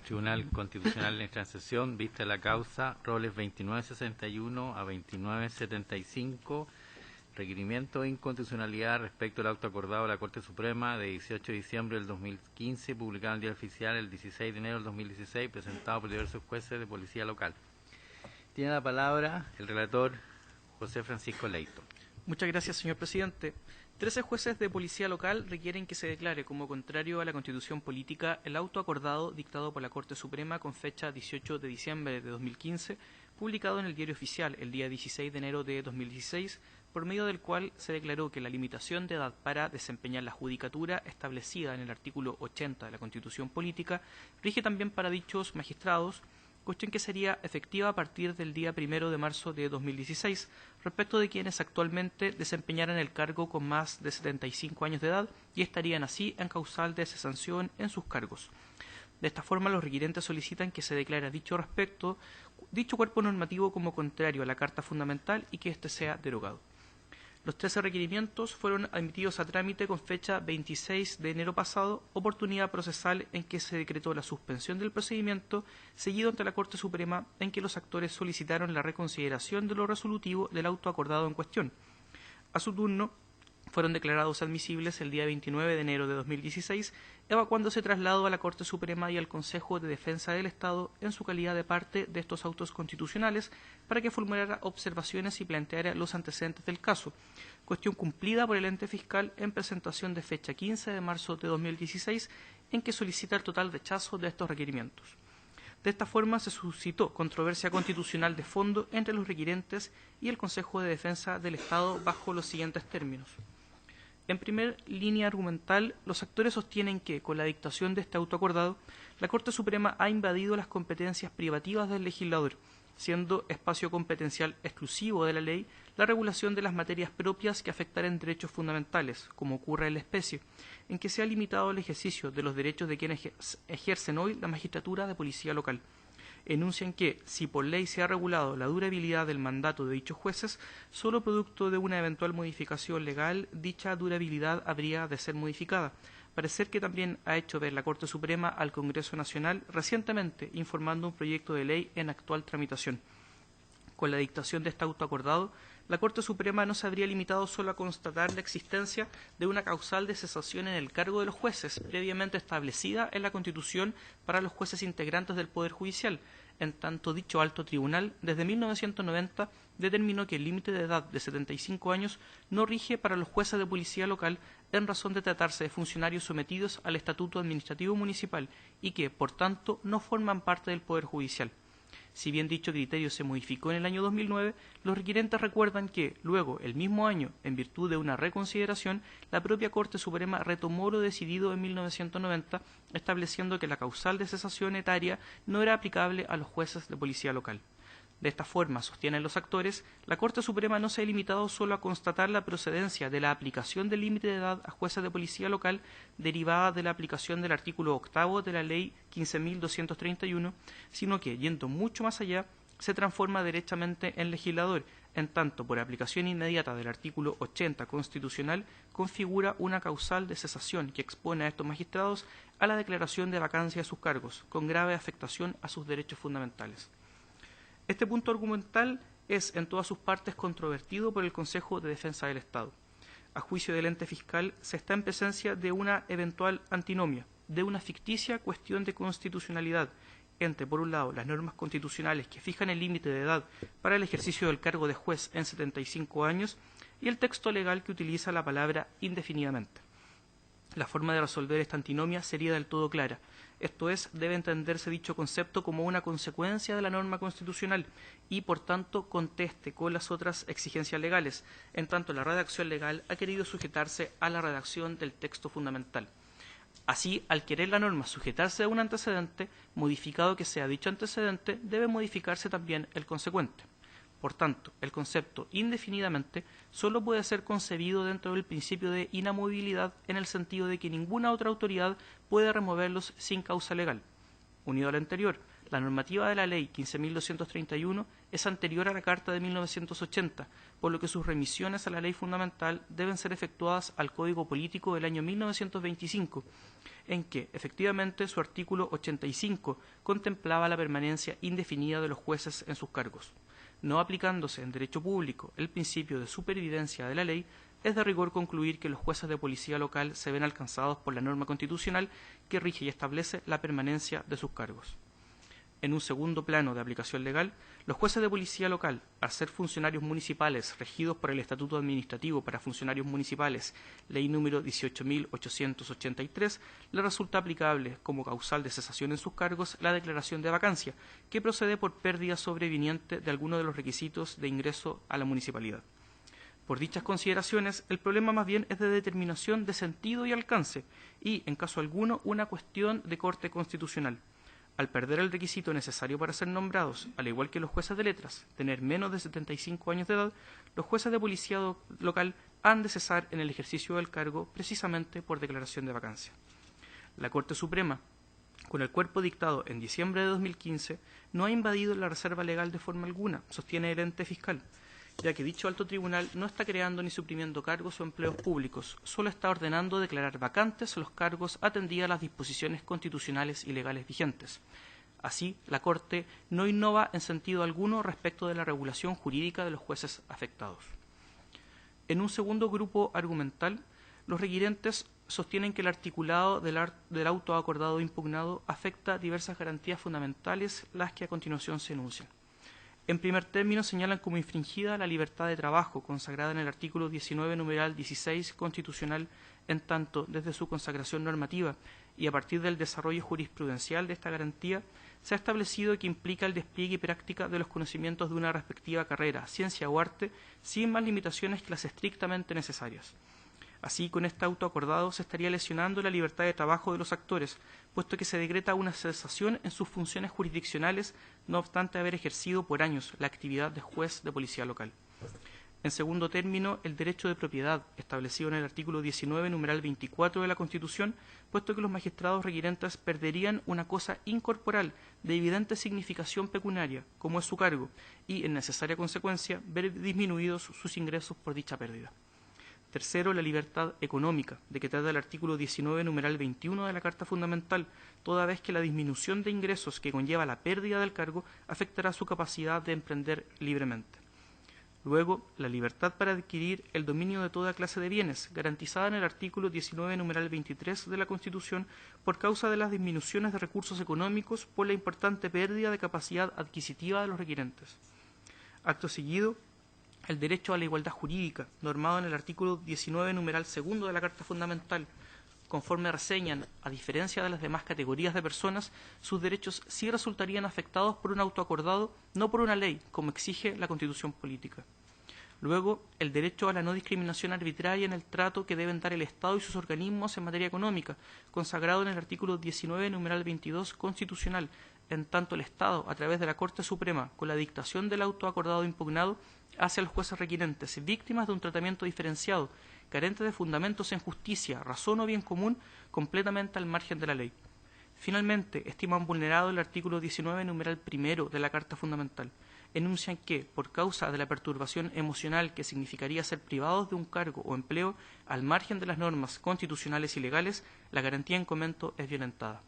Tribunal Constitucional en transición, vista la causa, roles 2961 a 2975, requerimiento de inconstitucionalidad respecto al auto acordado de la Corte Suprema de 18 de diciembre del 2015, publicado en el Diario Oficial el 16 de enero del 2016, presentado por diversos jueces de policía local. Tiene la palabra el relator José Francisco Leito. Muchas gracias, señor presidente. 13 jueces de policía local requieren que se declare como contrario a la Constitución política el auto acordado dictado por la Corte Suprema con fecha 18 de diciembre de 2015, publicado en el Diario Oficial el día 16 de enero de 2016, por medio del cual se declaró que la limitación de edad para desempeñar la judicatura establecida en el artículo 80 de la Constitución política rige también para dichos magistrados, cuestión que sería efectiva a partir del día 1 de marzo de 2016, respecto de quienes actualmente desempeñaran el cargo con más de 75 años de edad y estarían así en causal de cesación en sus cargos. De esta forma, los requirentes solicitan que se declare a dicho respecto dicho cuerpo normativo como contrario a la Carta Fundamental y que éste sea derogado. Los 13 requerimientos fueron admitidos a trámite con fecha 26 de enero pasado, oportunidad procesal en que se decretó la suspensión del procedimiento, seguido ante la Corte Suprema en que los actores solicitaron la reconsideración de lo resolutivo del auto acordado en cuestión. A su turno, fueron declarados admisibles el día 29 de enero de 2016, evacuándose traslado a la Corte Suprema y al Consejo de Defensa del Estado en su calidad de parte de estos autos constitucionales para que formulara observaciones y planteara los antecedentes del caso, cuestión cumplida por el ente fiscal en presentación de fecha 15 de marzo de 2016, en que solicita el total rechazo de estos requerimientos. De esta forma se suscitó controversia constitucional de fondo entre los requirentes y el Consejo de Defensa del Estado bajo los siguientes términos. En primer línea argumental, los actores sostienen que, con la dictación de este auto acordado, la Corte Suprema ha invadido las competencias privativas del legislador, siendo espacio competencial exclusivo de la ley la regulación de las materias propias que afectaren derechos fundamentales, como ocurre en la especie, en que se ha limitado el ejercicio de los derechos de quienes ejercen hoy la magistratura de policía local. Enuncian que, si por ley se ha regulado la durabilidad del mandato de dichos jueces, solo producto de una eventual modificación legal, dicha durabilidad habría de ser modificada, parecer que también ha hecho ver la Corte Suprema al Congreso Nacional recientemente informando un proyecto de ley en actual tramitación. Con la dictación de este auto acordado, la Corte Suprema no se habría limitado solo a constatar la existencia de una causal de cesación en el cargo de los jueces, previamente establecida en la Constitución para los jueces integrantes del Poder Judicial, en tanto dicho alto tribunal, desde 1990, determinó que el límite de edad de 75 años no rige para los jueces de policía local en razón de tratarse de funcionarios sometidos al Estatuto Administrativo Municipal y que, por tanto, no forman parte del Poder Judicial. Si bien dicho criterio se modificó en el año 2009, los requirentes recuerdan que, luego, el mismo año, en virtud de una reconsideración, la propia Corte Suprema retomó lo decidido en 1990, estableciendo que la causal de cesación etaria no era aplicable a los jueces de policía local. De esta forma, sostienen los actores, la Corte Suprema no se ha limitado solo a constatar la procedencia de la aplicación del límite de edad a jueces de policía local derivada de la aplicación del artículo 8 de la Ley 15.231, sino que, yendo mucho más allá, se transforma derechamente en legislador, en tanto, por aplicación inmediata del artículo 80 constitucional, configura una causal de cesación que expone a estos magistrados a la declaración de vacancia de sus cargos, con grave afectación a sus derechos fundamentales. Este punto argumental es en todas sus partes controvertido por el Consejo de Defensa del Estado. A juicio del ente fiscal, se está en presencia de una eventual antinomia, de una ficticia cuestión de constitucionalidad entre, por un lado, las normas constitucionales que fijan el límite de edad para el ejercicio del cargo de juez en 75 años y el texto legal que utiliza la palabra indefinidamente. La forma de resolver esta antinomia sería del todo clara. Esto es, debe entenderse dicho concepto como una consecuencia de la norma constitucional y, por tanto, conteste con las otras exigencias legales, en tanto la redacción legal ha querido sujetarse a la redacción del texto fundamental. Así, al querer la norma sujetarse a un antecedente, modificado que sea dicho antecedente, debe modificarse también el consecuente. Por tanto, el concepto indefinidamente solo puede ser concebido dentro del principio de inamovilidad en el sentido de que ninguna otra autoridad puede removerlos sin causa legal. Unido al anterior, La normativa de la Ley 15.231 es anterior a la Carta de 1980, por lo que sus remisiones a la Ley Fundamental deben ser efectuadas al Código Político del año 1925, en que, efectivamente, su artículo 85 contemplaba la permanencia indefinida de los jueces en sus cargos. No aplicándose en derecho público el principio de supervivencia de la ley, es de rigor concluir que los jueces de policía local se ven alcanzados por la norma constitucional que rige y establece la permanencia de sus cargos. En un segundo plano de aplicación legal, los jueces de policía local, al ser funcionarios municipales regidos por el Estatuto Administrativo para Funcionarios Municipales, ley número 18.883, le resulta aplicable como causal de cesación en sus cargos la declaración de vacancia, que procede por pérdida sobreviniente de alguno de los requisitos de ingreso a la municipalidad. Por dichas consideraciones, el problema más bien es de determinación de sentido y alcance, y, en caso alguno, una cuestión de corte constitucional. Al perder el requisito necesario para ser nombrados, al igual que los jueces de letras, tener menos de 75 años de edad, los jueces de policía local han de cesar en el ejercicio del cargo precisamente por declaración de vacancia. La Corte Suprema, con el cuerpo dictado en diciembre de 2015, no ha invadido la reserva legal de forma alguna, sostiene el ente fiscal, ya que dicho alto tribunal no está creando ni suprimiendo cargos o empleos públicos, solo está ordenando declarar vacantes los cargos atendidas las disposiciones constitucionales y legales vigentes. Así, la Corte no innova en sentido alguno respecto de la regulación jurídica de los jueces afectados. En un segundo grupo argumental, los requirentes sostienen que el articulado del auto acordado impugnado afecta diversas garantías fundamentales, las que a continuación se enuncian. En primer término, señalan como infringida la libertad de trabajo, consagrada en el artículo 19, numeral 16 constitucional, en tanto, desde su consagración normativa y a partir del desarrollo jurisprudencial de esta garantía, se ha establecido que implica el despliegue y práctica de los conocimientos de una respectiva carrera, ciencia o arte, sin más limitaciones que las estrictamente necesarias. Así, con este auto acordado se estaría lesionando la libertad de trabajo de los actores, puesto que se decreta una cesación en sus funciones jurisdiccionales, no obstante haber ejercido por años la actividad de juez de policía local. En segundo término, el derecho de propiedad, establecido en el artículo 19, numeral 24 de la Constitución, puesto que los magistrados requirentes perderían una cosa incorporal de evidente significación pecuniaria, como es su cargo, y, en necesaria consecuencia, ver disminuidos sus ingresos por dicha pérdida. Tercero, la libertad económica, de que trata el artículo 19, numeral 21 de la Carta Fundamental, toda vez que la disminución de ingresos que conlleva la pérdida del cargo afectará su capacidad de emprender libremente. Luego, la libertad para adquirir el dominio de toda clase de bienes, garantizada en el artículo 19, numeral 23 de la Constitución, por causa de las disminuciones de recursos económicos por la importante pérdida de capacidad adquisitiva de los requirentes. Acto seguido, el derecho a la igualdad jurídica, normado en el artículo 19, numeral 2 de la Carta Fundamental, conforme reseñan, a diferencia de las demás categorías de personas, sus derechos sí resultarían afectados por un auto acordado, no por una ley, como exige la Constitución política. Luego, el derecho a la no discriminación arbitraria en el trato que deben dar el Estado y sus organismos en materia económica, consagrado en el artículo 19, numeral 22 constitucional, en tanto el Estado, a través de la Corte Suprema, con la dictación del auto acordado impugnado, hace a los jueces requirentes víctimas de un tratamiento diferenciado, carente de fundamentos en justicia, razón o bien común, completamente al margen de la ley. Finalmente, estiman vulnerado el artículo 19, numeral 1 de la Carta Fundamental. Enuncian que, por causa de la perturbación emocional que significaría ser privados de un cargo o empleo, al margen de las normas constitucionales y legales, la garantía en comento es violentada.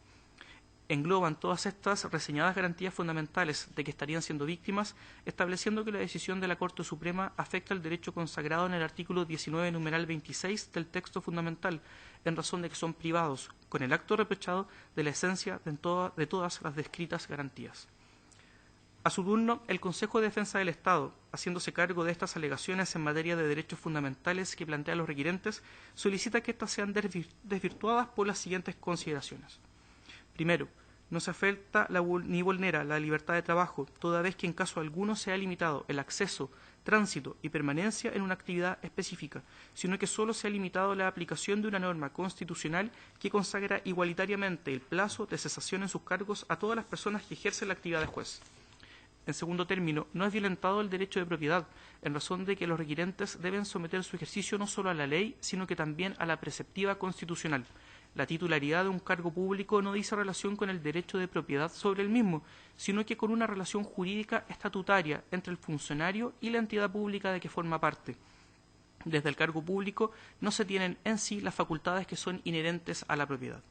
Engloban todas estas reseñadas garantías fundamentales de que estarían siendo víctimas, estableciendo que la decisión de la Corte Suprema afecta el derecho consagrado en el artículo 19, numeral 26 del texto fundamental, en razón de que son privados, con el acto reprochado, de la esencia de todas las descritas garantías. A su turno, el Consejo de Defensa del Estado, haciéndose cargo de estas alegaciones en materia de derechos fundamentales que plantean los requirentes, solicita que éstas sean desvirtuadas por las siguientes consideraciones. Primero, no se afecta ni vulnera la libertad de trabajo, toda vez que en caso alguno se ha limitado el acceso, tránsito y permanencia en una actividad específica, sino que solo se ha limitado la aplicación de una norma constitucional que consagra igualitariamente el plazo de cesación en sus cargos a todas las personas que ejercen la actividad de juez. En segundo término, no es violentado el derecho de propiedad, en razón de que los requirentes deben someter su ejercicio no solo a la ley, sino que también a la preceptiva constitucional. La titularidad de un cargo público no dice relación con el derecho de propiedad sobre el mismo, sino que con una relación jurídica estatutaria entre el funcionario y la entidad pública de que forma parte. Desde el cargo público no se tienen en sí las facultades que son inherentes a la propiedad.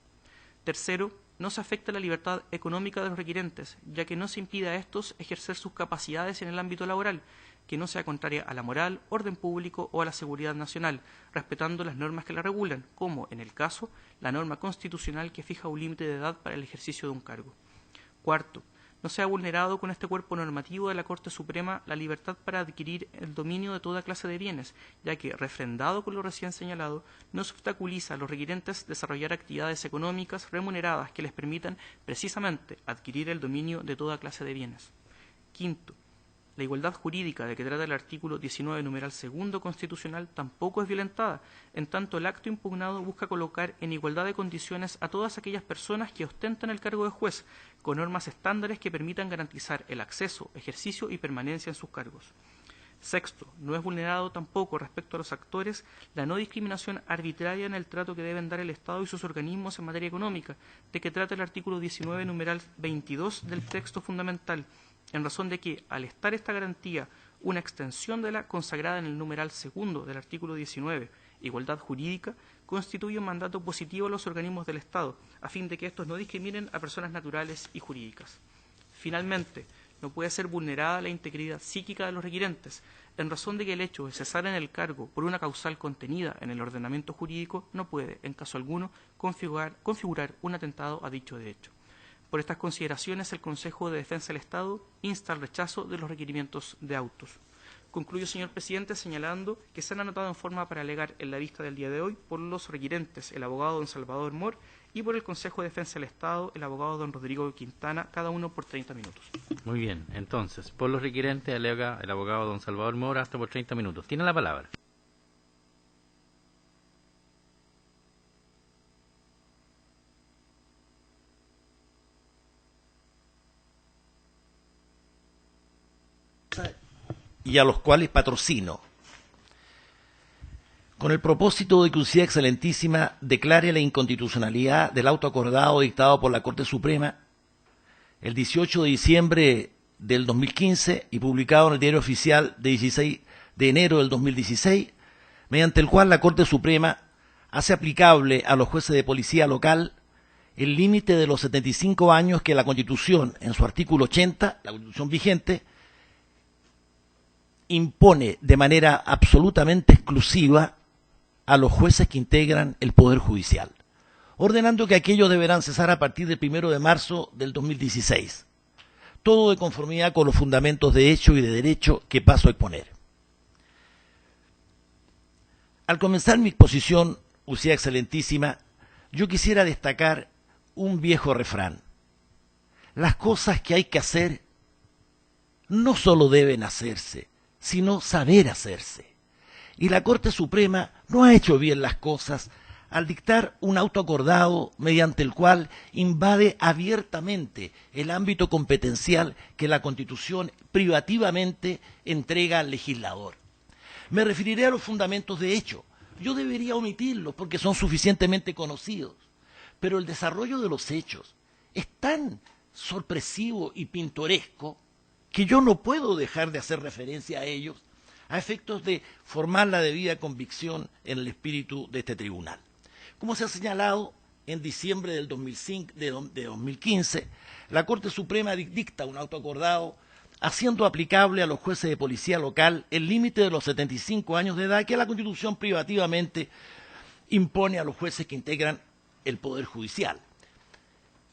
Tercero, no se afecta la libertad económica de los requirentes, ya que no se impide a estos ejercer sus capacidades en el ámbito laboral, que no sea contraria a la moral, orden público o a la seguridad nacional, respetando las normas que la regulan, como, en el caso, la norma constitucional que fija un límite de edad para el ejercicio de un cargo. Cuarto, no se ha vulnerado con este cuerpo normativo de la Corte Suprema la libertad para adquirir el dominio de toda clase de bienes, ya que, refrendado con lo recién señalado, no se obstaculiza a los requirentes desarrollar actividades económicas remuneradas que les permitan, precisamente, adquirir el dominio de toda clase de bienes. Quinto, la igualdad jurídica de que trata el artículo 19, numeral segundo constitucional, tampoco es violentada, en tanto el acto impugnado busca colocar en igualdad de condiciones a todas aquellas personas que ostentan el cargo de juez, con normas estándares que permitan garantizar el acceso, ejercicio y permanencia en sus cargos. Sexto, no es vulnerado tampoco respecto a los actores la no discriminación arbitraria en el trato que deben dar el Estado y sus organismos en materia económica, de que trata el artículo 19, numeral 22 del texto fundamental, en razón de que, al estar esta garantía una extensión de la consagrada en el numeral segundo del artículo 19, igualdad jurídica, constituye un mandato positivo a los organismos del Estado, a fin de que estos no discriminen a personas naturales y jurídicas. Finalmente, no puede ser vulnerada la integridad psíquica de los requirentes, en razón de que el hecho de cesar en el cargo por una causal contenida en el ordenamiento jurídico no puede, en caso alguno, configurar un atentado a dicho derecho. Por estas consideraciones, el Consejo de Defensa del Estado insta al rechazo de los requerimientos de autos. Concluyo, señor presidente, señalando que se han anotado en forma para alegar en la vista del día de hoy por los requirentes, el abogado don Salvador Mor, y por el Consejo de Defensa del Estado, el abogado don Rodrigo Quintana, cada uno por 30 minutos. Muy bien, entonces, por los requirentes alega el abogado don Salvador Mor hasta por 30 minutos. Tiene la palabra. Y a los cuales patrocino, con el propósito de que Usía Excelentísima declare la inconstitucionalidad del auto acordado dictado por la Corte Suprema el 18 de diciembre del 2015 y publicado en el Diario Oficial de 16 de enero del 2016, mediante el cual la Corte Suprema hace aplicable a los jueces de policía local el límite de los 75 años que la Constitución, en su artículo 80, la Constitución vigente, impone de manera absolutamente exclusiva a los jueces que integran el Poder Judicial, ordenando que aquellos deberán cesar a partir del 1 de marzo del 2016, todo de conformidad con los fundamentos de hecho y de derecho que paso a exponer. Al comenzar mi exposición, Usía Excelentísima, yo quisiera destacar un viejo refrán: las cosas que hay que hacer no solo deben hacerse, sino saber hacerse. Y la Corte Suprema no ha hecho bien las cosas al dictar un auto acordado mediante el cual invade abiertamente el ámbito competencial que la Constitución privativamente entrega al legislador. Me referiré a los fundamentos de hecho. Yo debería omitirlos porque son suficientemente conocidos, pero el desarrollo de los hechos es tan sorpresivo y pintoresco que yo no puedo dejar de hacer referencia a ellos a efectos de formar la debida convicción en el espíritu de este tribunal. Como se ha señalado, en diciembre del 2015, la Corte Suprema dicta un auto acordado haciendo aplicable a los jueces de policía local el límite de los 75 años de edad que la Constitución privativamente impone a los jueces que integran el Poder Judicial.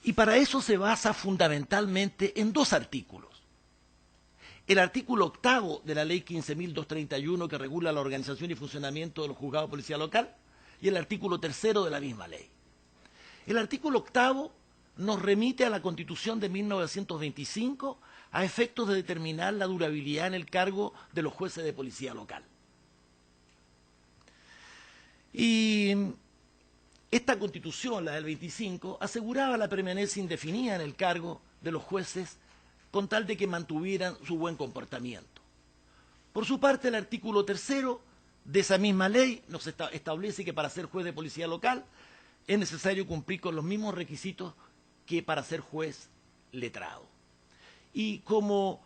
Y para eso se basa fundamentalmente en dos artículos. El artículo 8 de la Ley 15.231, que regula la organización y funcionamiento de los juzgados de policía local, y el artículo 3 de la misma ley. El artículo 8 nos remite a la Constitución de 1925 a efectos de determinar la durabilidad en el cargo de los jueces de policía local. Y esta Constitución, la del 25, aseguraba la permanencia indefinida en el cargo de los jueces con tal de que mantuvieran su buen comportamiento. Por su parte, el artículo 3 de esa misma ley nos establece que para ser juez de policía local es necesario cumplir con los mismos requisitos que para ser juez letrado. Y como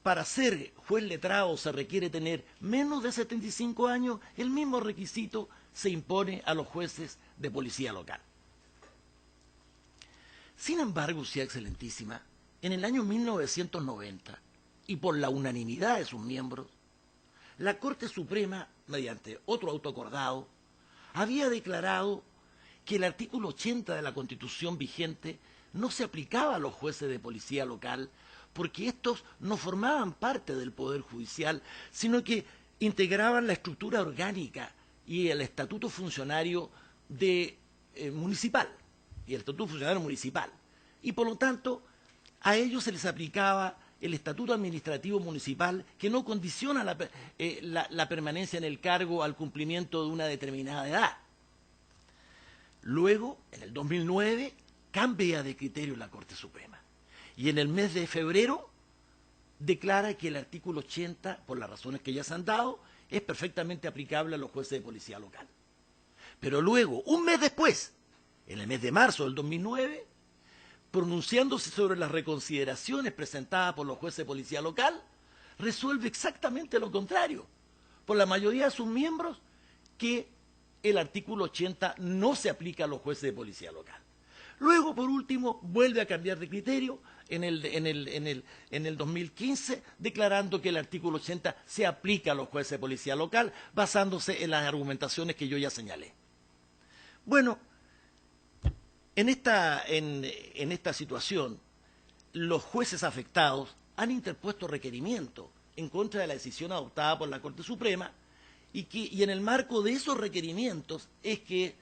para ser juez letrado se requiere tener menos de 75 años, el mismo requisito se impone a los jueces de policía local. Sin embargo, Usía Excelentísima, en el año 1990, y por la unanimidad de sus miembros, la Corte Suprema, mediante otro auto acordado, había declarado que el artículo 80 de la Constitución vigente no se aplicaba a los jueces de policía local porque estos no formaban parte del Poder Judicial, sino que integraban la estructura orgánica y el estatuto funcionario municipal, y por lo tanto a ellos se les aplicaba el estatuto administrativo municipal, que no condiciona la permanencia en el cargo al cumplimiento de una determinada edad. Luego, en el 2009, cambia de criterio la Corte Suprema y en el mes de febrero declara que el artículo 80, por las razones que ya se han dado, es perfectamente aplicable a los jueces de policía local. Pero luego, un mes después, en el mes de marzo del 2009, pronunciándose sobre las reconsideraciones presentadas por los jueces de policía local, resuelve exactamente lo contrario, por la mayoría de sus miembros, que el artículo 80 no se aplica a los jueces de policía local. Luego, por último, vuelve a cambiar de criterio en el 2015, declarando que el artículo 80 se aplica a los jueces de policía local, basándose en las argumentaciones que yo ya señalé. Bueno, en esta situación, los jueces afectados han interpuesto requerimientos en contra de la decisión adoptada por la Corte Suprema y en el marco de esos requerimientos es que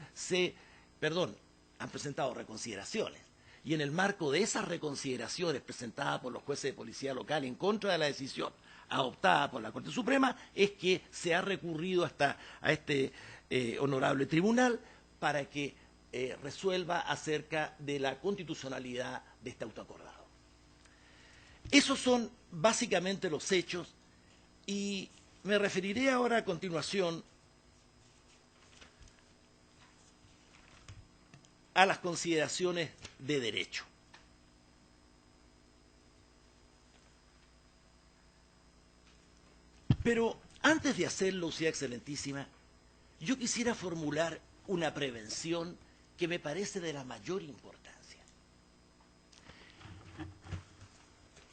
han presentado reconsideraciones. Y en el marco de esas reconsideraciones presentadas por los jueces de policía local en contra de la decisión adoptada por la Corte Suprema es que se ha recurrido a este honorable tribunal para que resuelva acerca de la constitucionalidad de este autoacordado. Esos son básicamente los hechos y me referiré ahora a continuación a las consideraciones de derecho. Pero antes de hacerlo, Usía Excelentísima, yo quisiera formular una prevención que me parece de la mayor importancia.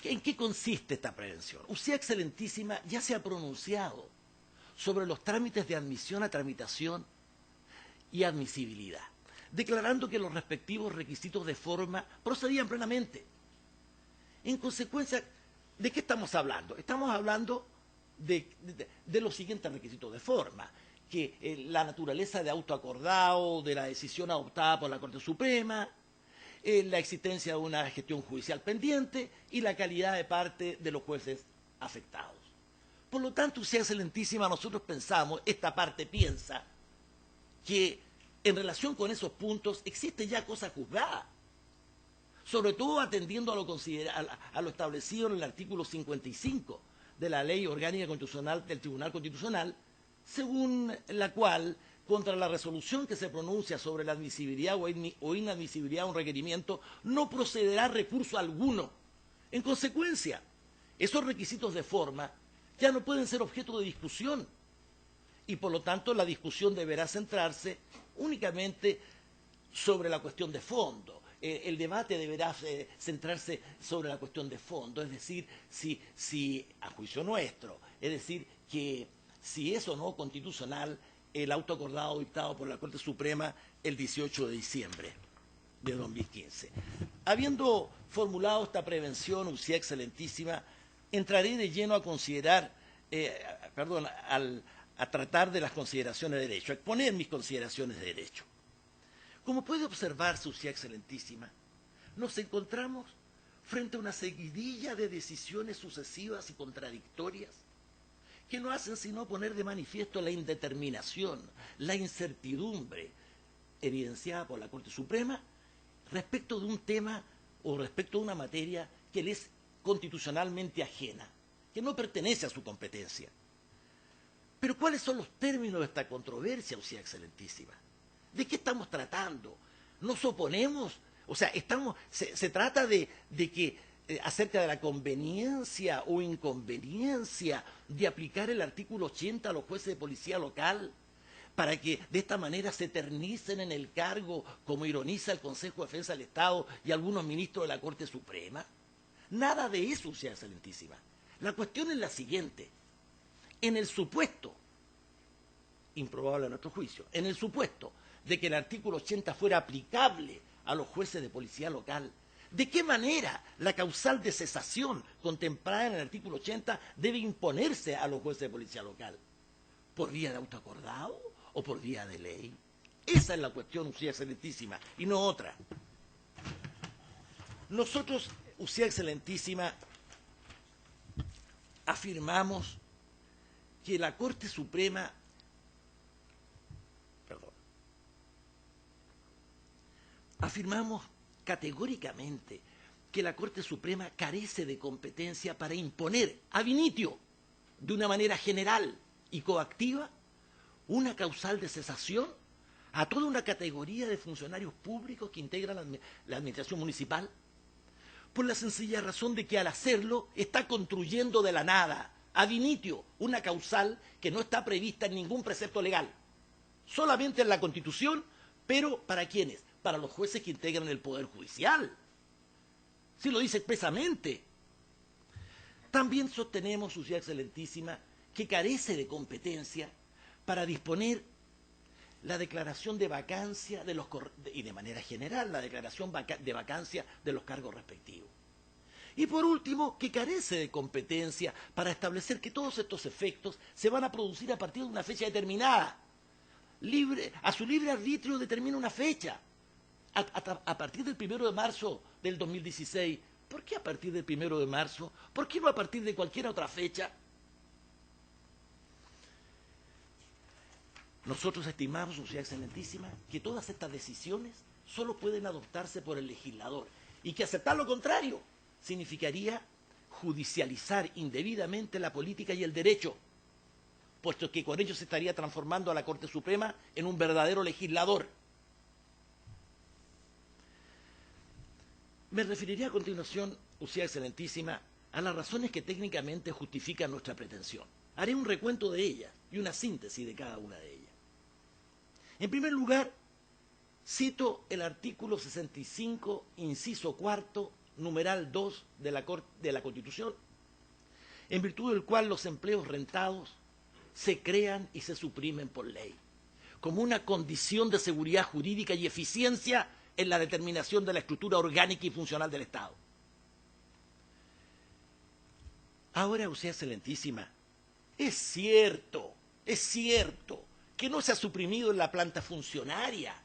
¿En qué consiste esta prevención? Usía Excelentísima ya se ha pronunciado sobre los trámites de admisión a tramitación y admisibilidad, declarando que los respectivos requisitos de forma procedían plenamente. En consecuencia, ¿de qué estamos hablando? Estamos hablando de los siguientes requisitos de forma, que la naturaleza de autoacordado, de la decisión adoptada por la Corte Suprema, la existencia de una gestión judicial pendiente y la calidad de parte de los jueces afectados. Por lo tanto, Usía Excelentísima, nosotros pensamos, esta parte piensa, que en relación con esos puntos existe ya cosa juzgada, sobre todo atendiendo a lo establecido en el artículo 55 de la Ley Orgánica Constitucional del Tribunal Constitucional, según la cual, contra la resolución que se pronuncia sobre la admisibilidad o inadmisibilidad de un requerimiento, no procederá recurso alguno. En consecuencia, esos requisitos de forma ya no pueden ser objeto de discusión y, por lo tanto, la discusión deberá centrarse únicamente sobre la cuestión de fondo. El debate deberá centrarse sobre la cuestión de fondo, es decir, si a juicio nuestro, es decir, que si es o no constitucional el autoacordado dictado por la Corte Suprema el 18 de diciembre de 2015. Habiendo formulado esta prevención, Usía Excelentísima, entraré de lleno a considerar, a tratar de las consideraciones de derecho, a exponer mis consideraciones de derecho. Como puede observarse, Usía Excelentísima, nos encontramos frente a una seguidilla de decisiones sucesivas y contradictorias que no hacen sino poner de manifiesto la indeterminación, la incertidumbre evidenciada por la Corte Suprema respecto de un tema o respecto de una materia que le es constitucionalmente ajena, que no pertenece a su competencia. Pero ¿cuáles son los términos de esta controversia, Usía Excelentísima? ¿De qué estamos tratando? ¿Nos oponemos? O sea, se trata de que acerca de la conveniencia o inconveniencia de aplicar el artículo 80 a los jueces de policía local para que de esta manera se eternicen en el cargo, como ironiza el Consejo de Defensa del Estado y algunos ministros de la Corte Suprema. Nada de eso, Su Excelentísima. La cuestión es la siguiente. En el supuesto, improbable a nuestro juicio, en el supuesto de que el artículo 80 fuera aplicable a los jueces de policía local, ¿de qué manera la causal de cesación contemplada en el artículo 80 debe imponerse a los jueces de policía local? ¿Por vía de autoacordado o por vía de ley? Esa es la cuestión, Usía Excelentísima, y no otra. Nosotros, Usía Excelentísima, afirmamos que la Corte Suprema, afirmamos categóricamente que la Corte Suprema carece de competencia para imponer ab initio, de una manera general y coactiva, una causal de cesación a toda una categoría de funcionarios públicos que integran la administración municipal, por la sencilla razón de que al hacerlo está construyendo de la nada, ab initio, una causal que no está prevista en ningún precepto legal, solamente en la Constitución, pero ¿para quiénes? Para los jueces que integran el Poder Judicial. Sí lo dice expresamente. También sostenemos, Su Excelentísima, que carece de competencia para disponer la declaración de vacancia y de manera general la declaración de vacancia de los cargos respectivos. Y por último, que carece de competencia para establecer que todos estos efectos se van a producir a partir de una fecha determinada. A su libre arbitrio determina una fecha. A partir del 1 de marzo del 2016. ¿Por qué a partir del 1 de marzo? ¿Por qué no a partir de cualquier otra fecha? Nosotros estimamos, Su Excelentísima, que todas estas decisiones solo pueden adoptarse por el legislador y que aceptar lo contrario significaría judicializar indebidamente la política y el derecho, puesto que con ello se estaría transformando a la Corte Suprema en un verdadero legislador. Me referiré a continuación, Usía Excelentísima, a las razones que técnicamente justifican nuestra pretensión. Haré un recuento de ellas y una síntesis de cada una de ellas. En primer lugar, cito el artículo 65, inciso cuarto, numeral 2 de la Constitución, en virtud del cual los empleos rentados se crean y se suprimen por ley, como una condición de seguridad jurídica y eficiencia en la determinación de la estructura orgánica y funcional del Estado. Ahora, Usía Excelentísima, es cierto que no se ha suprimido en la planta funcionaria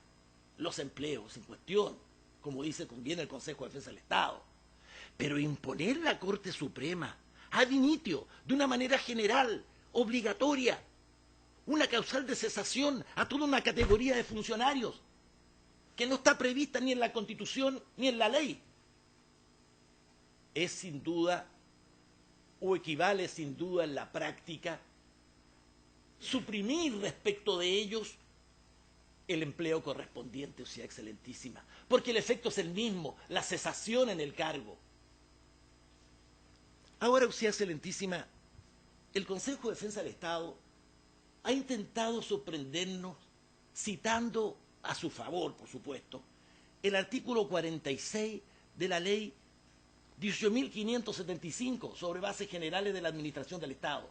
los empleos en cuestión, como dice bien el Consejo de Defensa del Estado, pero imponer la Corte Suprema ad initio, de una manera general, obligatoria, una causal de cesación a toda una categoría de funcionarios que no está prevista ni en la Constitución ni en la ley, es sin duda, o equivale sin duda en la práctica, suprimir respecto de ellos el empleo correspondiente, Usía Excelentísima, porque el efecto es el mismo, la cesación en el cargo. Ahora, Usía Excelentísima, el Consejo de Defensa del Estado ha intentado sorprendernos citando a su favor, por supuesto, el artículo 46 de la ley 18.575 sobre bases generales de la administración del Estado.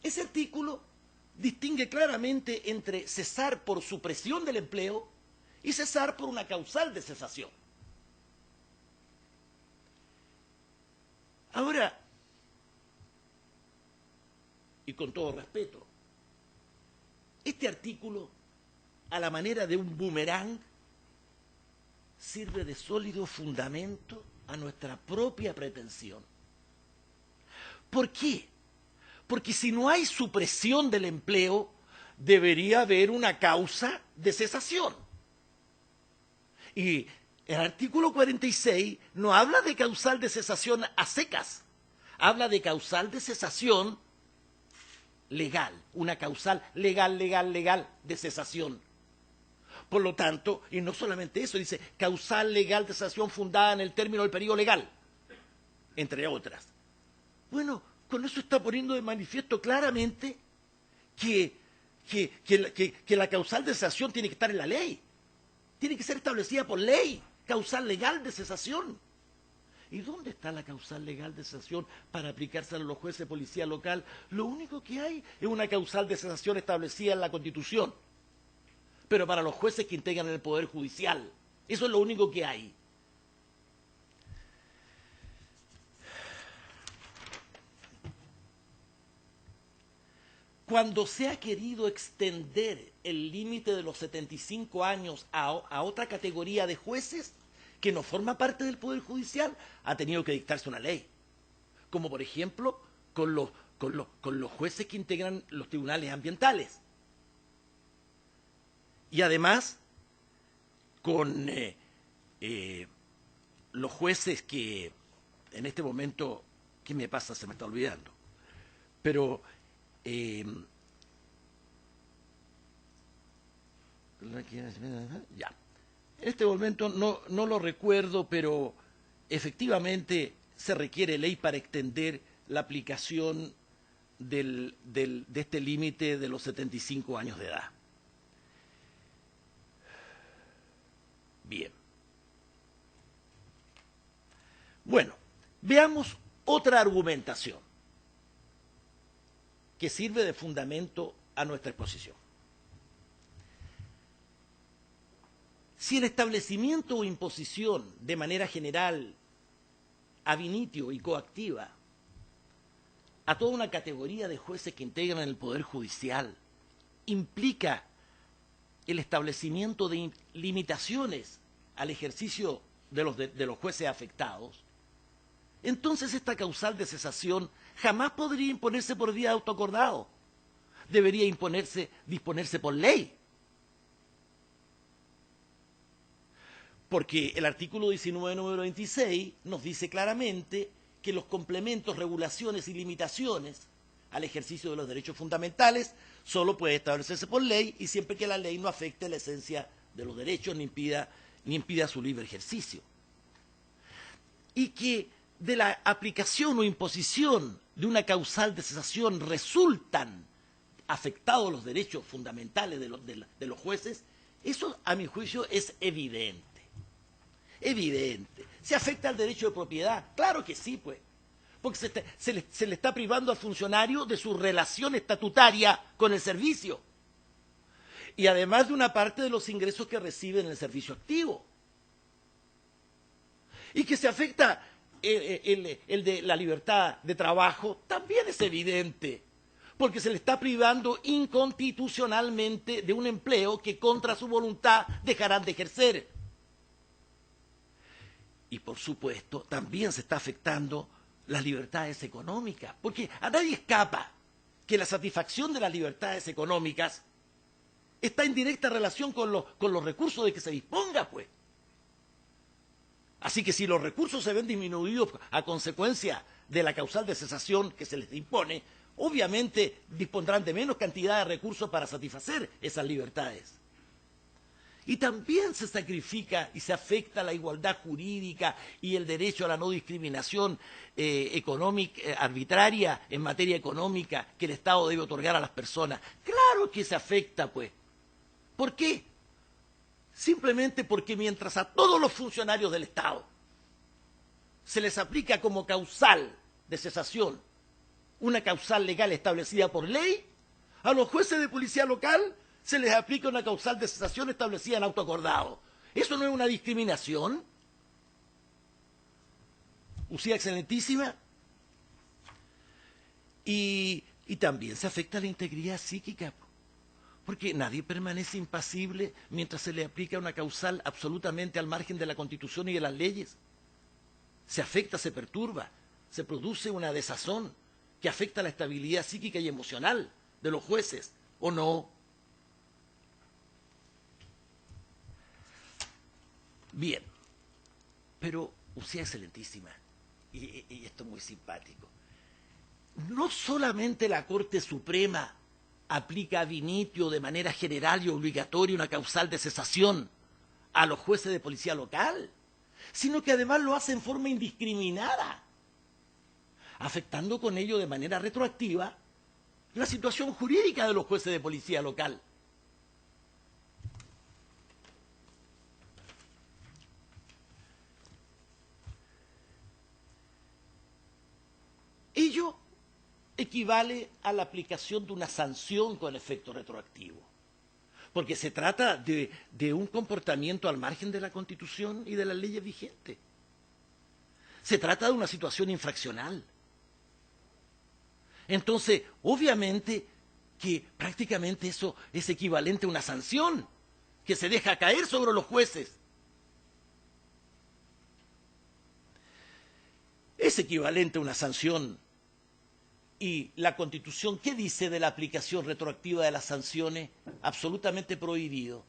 Ese artículo distingue claramente entre cesar por supresión del empleo y cesar por una causal de cesación. Ahora, y con todo respeto, este artículo, a la manera de un boomerang, sirve de sólido fundamento a nuestra propia pretensión. ¿Por qué? Porque si no hay supresión del empleo, debería haber una causa de cesación. Y el artículo 46 no habla de causal de cesación a secas, habla de causal de cesación legal, una causal legal de cesación. Por lo tanto, y no solamente eso, dice causal legal de cesación fundada en el término del periodo legal, entre otras. Bueno, con eso está poniendo de manifiesto claramente que la causal de cesación tiene que estar en la ley. Tiene que ser establecida por ley, causal legal de cesación. ¿Y dónde está la causal legal de cesación para aplicarse a los jueces de policía local? Lo único que hay es una causal de cesación establecida en la Constitución, pero para los jueces que integran el Poder Judicial. Eso es lo único que hay. Cuando se ha querido extender el límite de los 75 años a otra categoría de jueces que no forma parte del Poder Judicial, ha tenido que dictarse una ley. Como por ejemplo con los jueces que integran los tribunales ambientales. Y además con los jueces que en este momento, ¿qué me pasa? Se me está olvidando. Pero ya. En este momento no lo recuerdo, pero efectivamente se requiere ley para extender la aplicación de este límite de los 75 años de edad. Bien. Bueno, veamos otra argumentación que sirve de fundamento a nuestra exposición. Si el establecimiento o imposición de manera general, ab initio y coactiva, a toda una categoría de jueces que integran el Poder Judicial, implica el establecimiento de limitaciones al ejercicio de los jueces afectados, entonces esta causal de cesación jamás podría imponerse por vía de autoacordado. Debería disponerse por ley. Porque el artículo 19, número 26, nos dice claramente que los complementos, regulaciones y limitaciones al ejercicio de los derechos fundamentales solo puede establecerse por ley y siempre que la ley no afecte la esencia de los derechos ni impida su libre ejercicio. Y que de la aplicación o imposición de una causal de cesación resultan afectados los derechos fundamentales de los jueces, eso a mi juicio es evidente. Evidente. ¿Se afecta al derecho de propiedad? Claro que sí, pues. Porque se le está privando al funcionario de su relación estatutaria con el servicio. Y además de una parte de los ingresos que recibe en el servicio activo. Y que se afecta el de la libertad de trabajo, también es evidente. Porque se le está privando inconstitucionalmente de un empleo que contra su voluntad dejarán de ejercer. Y por supuesto, también se está afectando las libertades económicas, porque a nadie escapa que la satisfacción de las libertades económicas está en directa relación con los recursos de que se disponga, pues. Así que si los recursos se ven disminuidos a consecuencia de la causal de cesación que se les impone, obviamente dispondrán de menos cantidad de recursos para satisfacer esas libertades. Y también se sacrifica y se afecta la igualdad jurídica y el derecho a la no discriminación económica, arbitraria en materia económica que el Estado debe otorgar a las personas. Claro que se afecta, pues. ¿Por qué? Simplemente porque mientras a todos los funcionarios del Estado se les aplica como causal de cesación una causal legal establecida por ley, a los jueces de policía local se les aplica una causal de cesación establecida en autoacordado. ¿Eso no es una discriminación? Usía excelentísima. Y también se afecta la integridad psíquica, porque nadie permanece impasible mientras se le aplica una causal absolutamente al margen de la Constitución y de las leyes. Se afecta, se perturba, se produce una desazón que afecta la estabilidad psíquica y emocional de los jueces, ¿o no? Bien, pero usted excelentísima, y esto es muy simpático, no solamente la Corte Suprema aplica ab initio de manera general y obligatoria una causal de cesación a los jueces de policía local, sino que además lo hace en forma indiscriminada, afectando con ello de manera retroactiva la situación jurídica de los jueces de policía local. Ello equivale a la aplicación de una sanción con efecto retroactivo, porque se trata de un comportamiento al margen de la Constitución y de las leyes vigentes. Se trata de una situación infraccional. Entonces, obviamente que prácticamente eso es equivalente a una sanción que se deja caer sobre los jueces. Es equivalente a una sanción. Y la Constitución, ¿qué dice de la aplicación retroactiva de las sanciones? Absolutamente prohibido.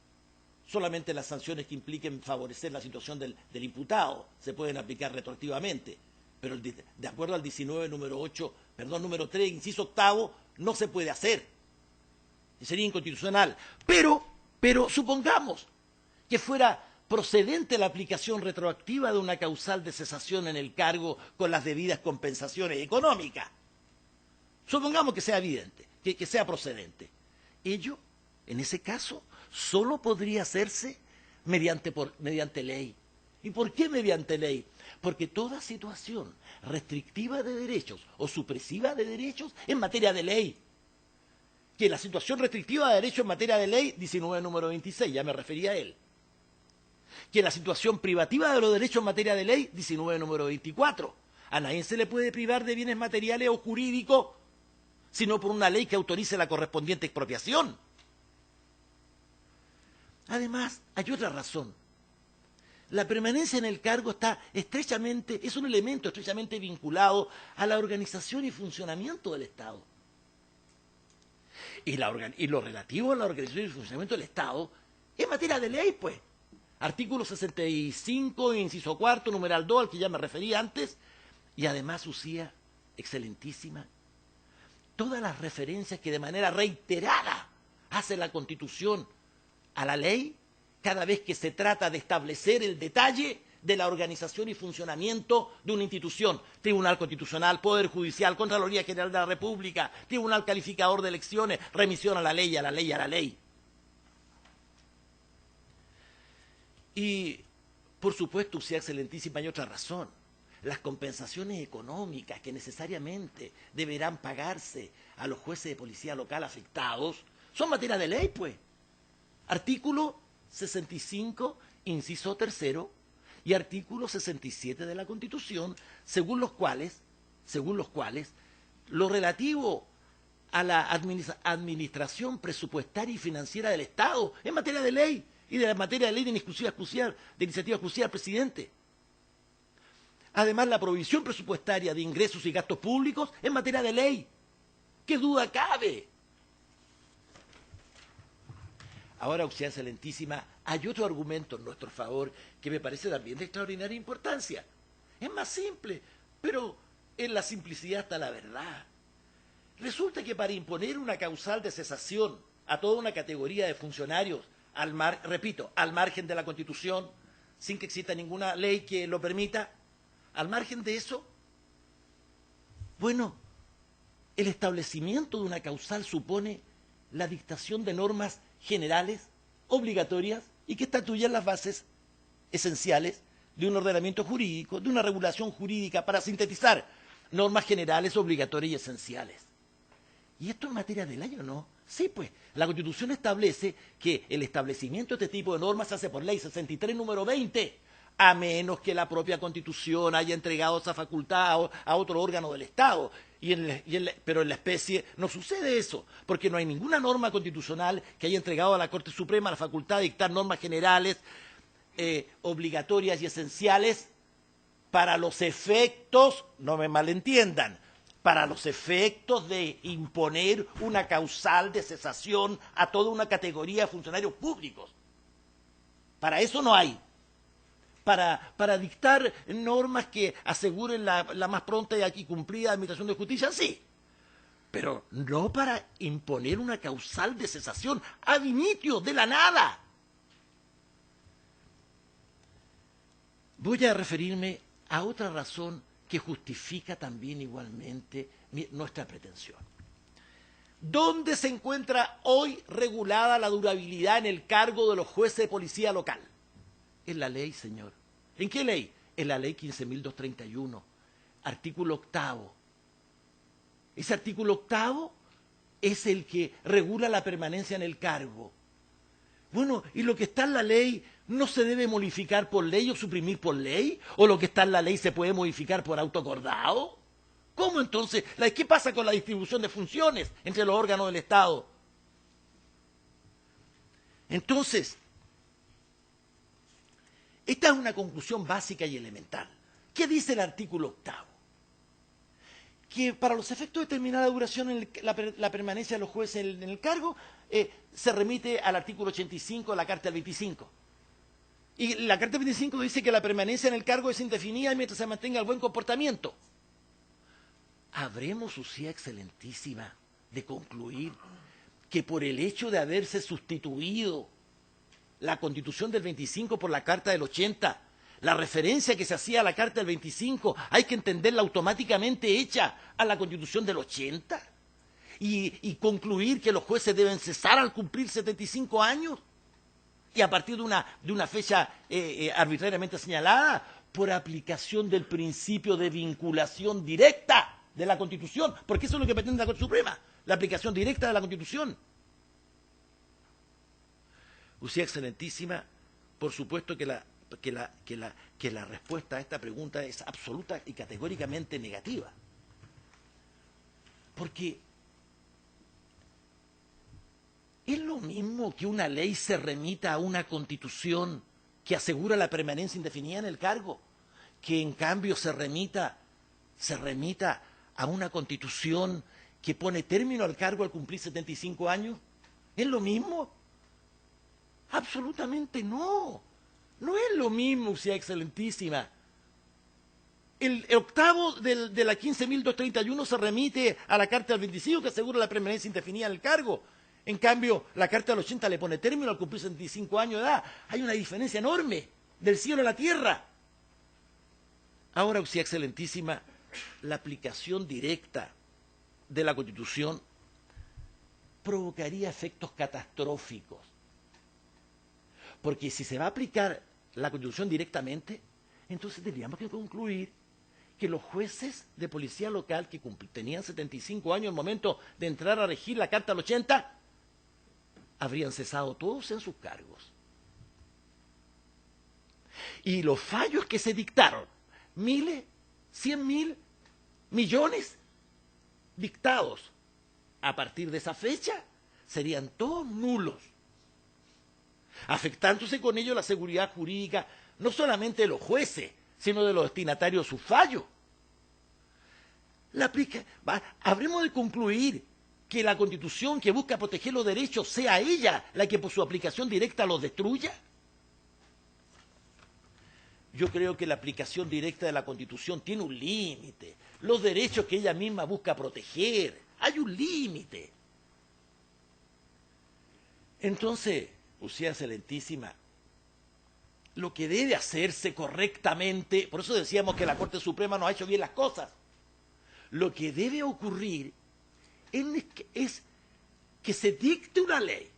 Solamente las sanciones que impliquen favorecer la situación del imputado se pueden aplicar retroactivamente. Pero de acuerdo al 19, número 3, inciso octavo, no se puede hacer. Sería inconstitucional. Pero supongamos que fuera procedente la aplicación retroactiva de una causal de cesación en el cargo con las debidas compensaciones económicas. Supongamos que sea evidente, que sea procedente. Ello, en ese caso, solo podría hacerse mediante ley. ¿Y por qué mediante ley? Porque toda situación restrictiva de derechos o supresiva de derechos es materia de ley. Que la situación restrictiva de derechos en materia de ley, 19, número 26, ya me refería a él. Que la situación privativa de los derechos en materia de ley, 19, número 24. A nadie se le puede privar de bienes materiales o jurídicos sino por una ley que autorice la correspondiente expropiación. Además, hay otra razón. La permanencia en el cargo es un elemento estrechamente vinculado a la organización y funcionamiento del Estado. Y lo relativo a la organización y funcionamiento del Estado es materia de ley, pues. Artículo 65, inciso cuarto, numeral 2, al que ya me referí antes, y además, Usía, excelentísima, todas las referencias que de manera reiterada hace la Constitución a la ley, cada vez que se trata de establecer el detalle de la organización y funcionamiento de una institución, Tribunal Constitucional, Poder Judicial, Contraloría General de la República, Tribunal Calificador de Elecciones, remisión a la ley, a la ley, a la ley. Y, por supuesto, Usía excelentísima, hay otra razón. Las compensaciones económicas que necesariamente deberán pagarse a los jueces de policía local afectados son materia de ley, pues. Artículo 65, inciso tercero, y artículo 67 de la Constitución, según los cuales lo relativo a la administración presupuestaria y financiera del Estado es materia de ley, y de la materia de ley de iniciativa exclusiva del presidente. Además, la provisión presupuestaria de ingresos y gastos públicos es materia de ley. ¿Qué duda cabe? Ahora, Usía excelentísima, hay otro argumento en nuestro favor que me parece también de extraordinaria importancia. Es más simple, pero en la simplicidad está la verdad. Resulta que para imponer una causal de cesación a toda una categoría de funcionarios, al margen de la Constitución, sin que exista ninguna ley que lo permita, al margen de eso, bueno, el establecimiento de una causal supone la dictación de normas generales, obligatorias, y que estatuyan las bases esenciales de un ordenamiento jurídico, de una regulación jurídica, para sintetizar, normas generales, obligatorias y esenciales. ¿Y esto en materia de ley o no? Sí, pues, la Constitución establece que el establecimiento de este tipo de normas se hace por ley 63, número 20, a menos que la propia Constitución haya entregado esa facultad a otro órgano del Estado. Pero en la especie no sucede eso, porque no hay ninguna norma constitucional que haya entregado a la Corte Suprema la facultad de dictar normas generales, obligatorias y esenciales para los efectos, no me malentiendan, para los efectos de imponer una causal de cesación a toda una categoría de funcionarios públicos. Para eso no hay. Para dictar normas que aseguren la más pronta y cumplida administración de justicia, sí. pero no para imponer una causal de cesación ad initio, de la nada. Voy a referirme a otra razón que justifica también igualmente nuestra pretensión. ¿Dónde se encuentra hoy regulada la durabilidad en el cargo de los jueces de policía local? En la ley, señor. ¿En qué ley? En la ley 15.231, artículo 8. Ese artículo 8 es el que regula la permanencia en el cargo. Bueno, ¿y lo que está en la ley no se debe modificar por ley o suprimir por ley? ¿O lo que está en la ley se puede modificar por auto acordado? ¿Cómo entonces? ¿Qué pasa con la distribución de funciones entre los órganos del Estado? Entonces, esta es una conclusión básica y elemental. ¿Qué dice el artículo 8? Que para los efectos de determinar la duración, la permanencia de los jueces en el cargo, se remite al artículo 85 de la Carta del 25. Y la Carta del 25 dice que la permanencia en el cargo es indefinida mientras se mantenga el buen comportamiento. ¿Habremos, Usía Excelentísima, de concluir que por el hecho de haberse sustituido la Constitución del 25 por la Carta del 80, la referencia que se hacía a la Carta del 25 hay que entenderla automáticamente hecha a la Constitución del 80? ¿Y concluir que los jueces deben cesar al cumplir 75 años? Y a partir de una fecha arbitrariamente señalada, por aplicación del principio de vinculación directa de la Constitución, porque eso es lo que pretende la Corte Suprema, la aplicación directa de la Constitución. Usía Excelentísima, por supuesto que la respuesta a esta pregunta es absoluta y categóricamente negativa. Porque ¿es lo mismo que una ley se remita a una Constitución que asegura la permanencia indefinida en el cargo, que en cambio se remita a una Constitución que pone término al cargo al cumplir 75 años? ¿Es lo mismo? Absolutamente no. No es lo mismo, Usía Excelentísima. El octavo de la 15.231 se remite a la Carta del 25 que asegura la permanencia indefinida en el cargo. En cambio, la Carta del 80 le pone término al cumplir 75 años de edad. Hay una diferencia enorme del cielo a la tierra. Ahora, Usía Excelentísima, la aplicación directa de la Constitución provocaría efectos catastróficos. Porque si se va a aplicar la Constitución directamente, entonces tendríamos que concluir que los jueces de policía local que tenían 75 años en el momento de entrar a regir la Carta del 80, habrían cesado todos en sus cargos. Y los fallos que se dictaron, miles, 100.000, millones dictados a partir de esa fecha, serían todos nulos, afectándose con ello la seguridad jurídica no solamente de los jueces, sino de los destinatarios de sus fallos. Habremos de concluir que la Constitución que busca proteger los derechos sea ella la que por su aplicación directa los destruya. Yo creo que la aplicación directa de la Constitución tiene un límite. Los derechos que ella misma busca proteger, hay un límite. Entonces, Usía Excelentísima, lo que debe hacerse correctamente, por eso decíamos que la Corte Suprema no ha hecho bien las cosas, lo que debe ocurrir es que se dicte una ley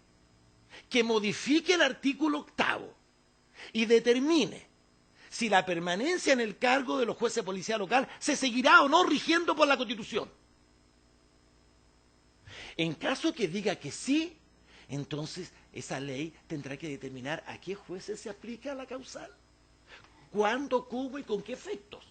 que modifique el artículo 8 y determine si la permanencia en el cargo de los jueces de policía local se seguirá o no rigiendo por la Constitución. En caso que diga que sí, entonces esa ley tendrá que determinar a qué jueces se aplica la causal, cuándo, cómo y con qué efectos.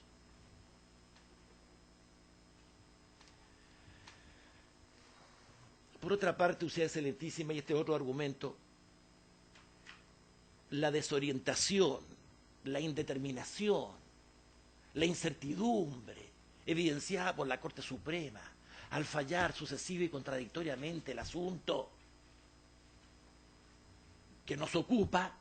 Por otra parte, Usía Excelentísima, y este otro argumento, la desorientación, la indeterminación, la incertidumbre evidenciada por la Corte Suprema al fallar sucesiva y contradictoriamente el asunto que nos ocupa,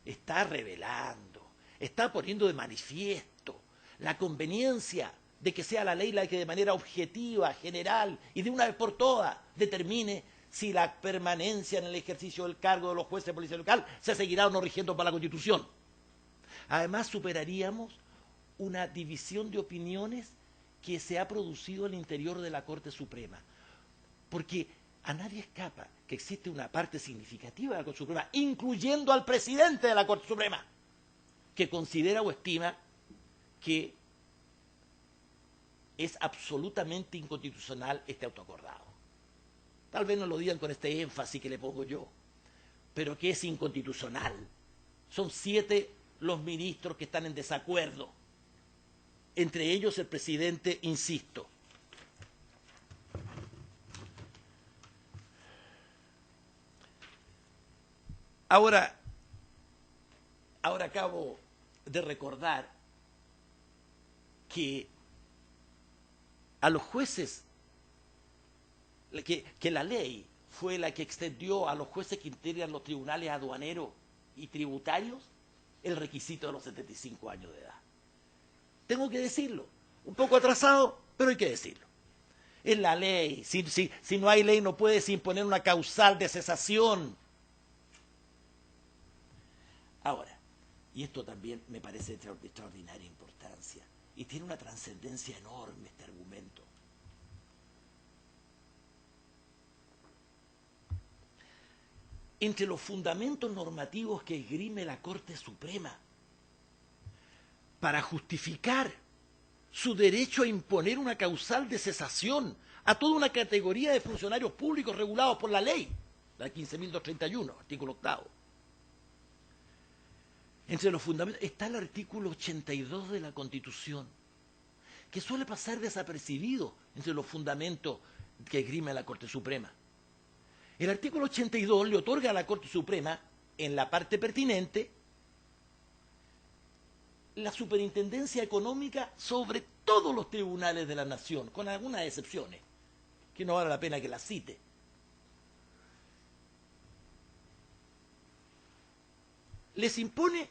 está revelando, está poniendo de manifiesto la conveniencia de que sea la ley la que de manera objetiva, general y de una vez por todas determine si la permanencia en el ejercicio del cargo de los jueces de policía local se seguirá o no rigiendo por la Constitución. Además, superaríamos una división de opiniones que se ha producido al interior de la Corte Suprema. Porque a nadie escapa que existe una parte significativa de la Corte Suprema, incluyendo al presidente de la Corte Suprema, que considera o estima que es absolutamente inconstitucional este autoacordado. Tal vez no lo digan con este énfasis que le pongo yo, pero que es inconstitucional. Son 7 los ministros que están en desacuerdo. Entre ellos el presidente, insisto. Ahora acabo de recordar que a los jueces, que la ley fue la que extendió a los jueces que integran los tribunales aduaneros y tributarios el requisito de los 75 años de edad. Tengo que decirlo, un poco atrasado, pero hay que decirlo. Es la ley, si no hay ley no puedes imponer una causal de cesación. Ahora, y esto también me parece de extraordinaria importancia, y tiene una trascendencia enorme este argumento. Entre los fundamentos normativos que esgrime la Corte Suprema para justificar su derecho a imponer una causal de cesación a toda una categoría de funcionarios públicos regulados por la ley, la 15.231, artículo 8. Entre los fundamentos está el artículo 82 de la Constitución, que suele pasar desapercibido entre los fundamentos que esgrime la Corte Suprema. El artículo 82 le otorga a la Corte Suprema, en la parte pertinente, la superintendencia económica sobre todos los tribunales de la nación, con algunas excepciones, que no vale la pena que las cite. Les impone,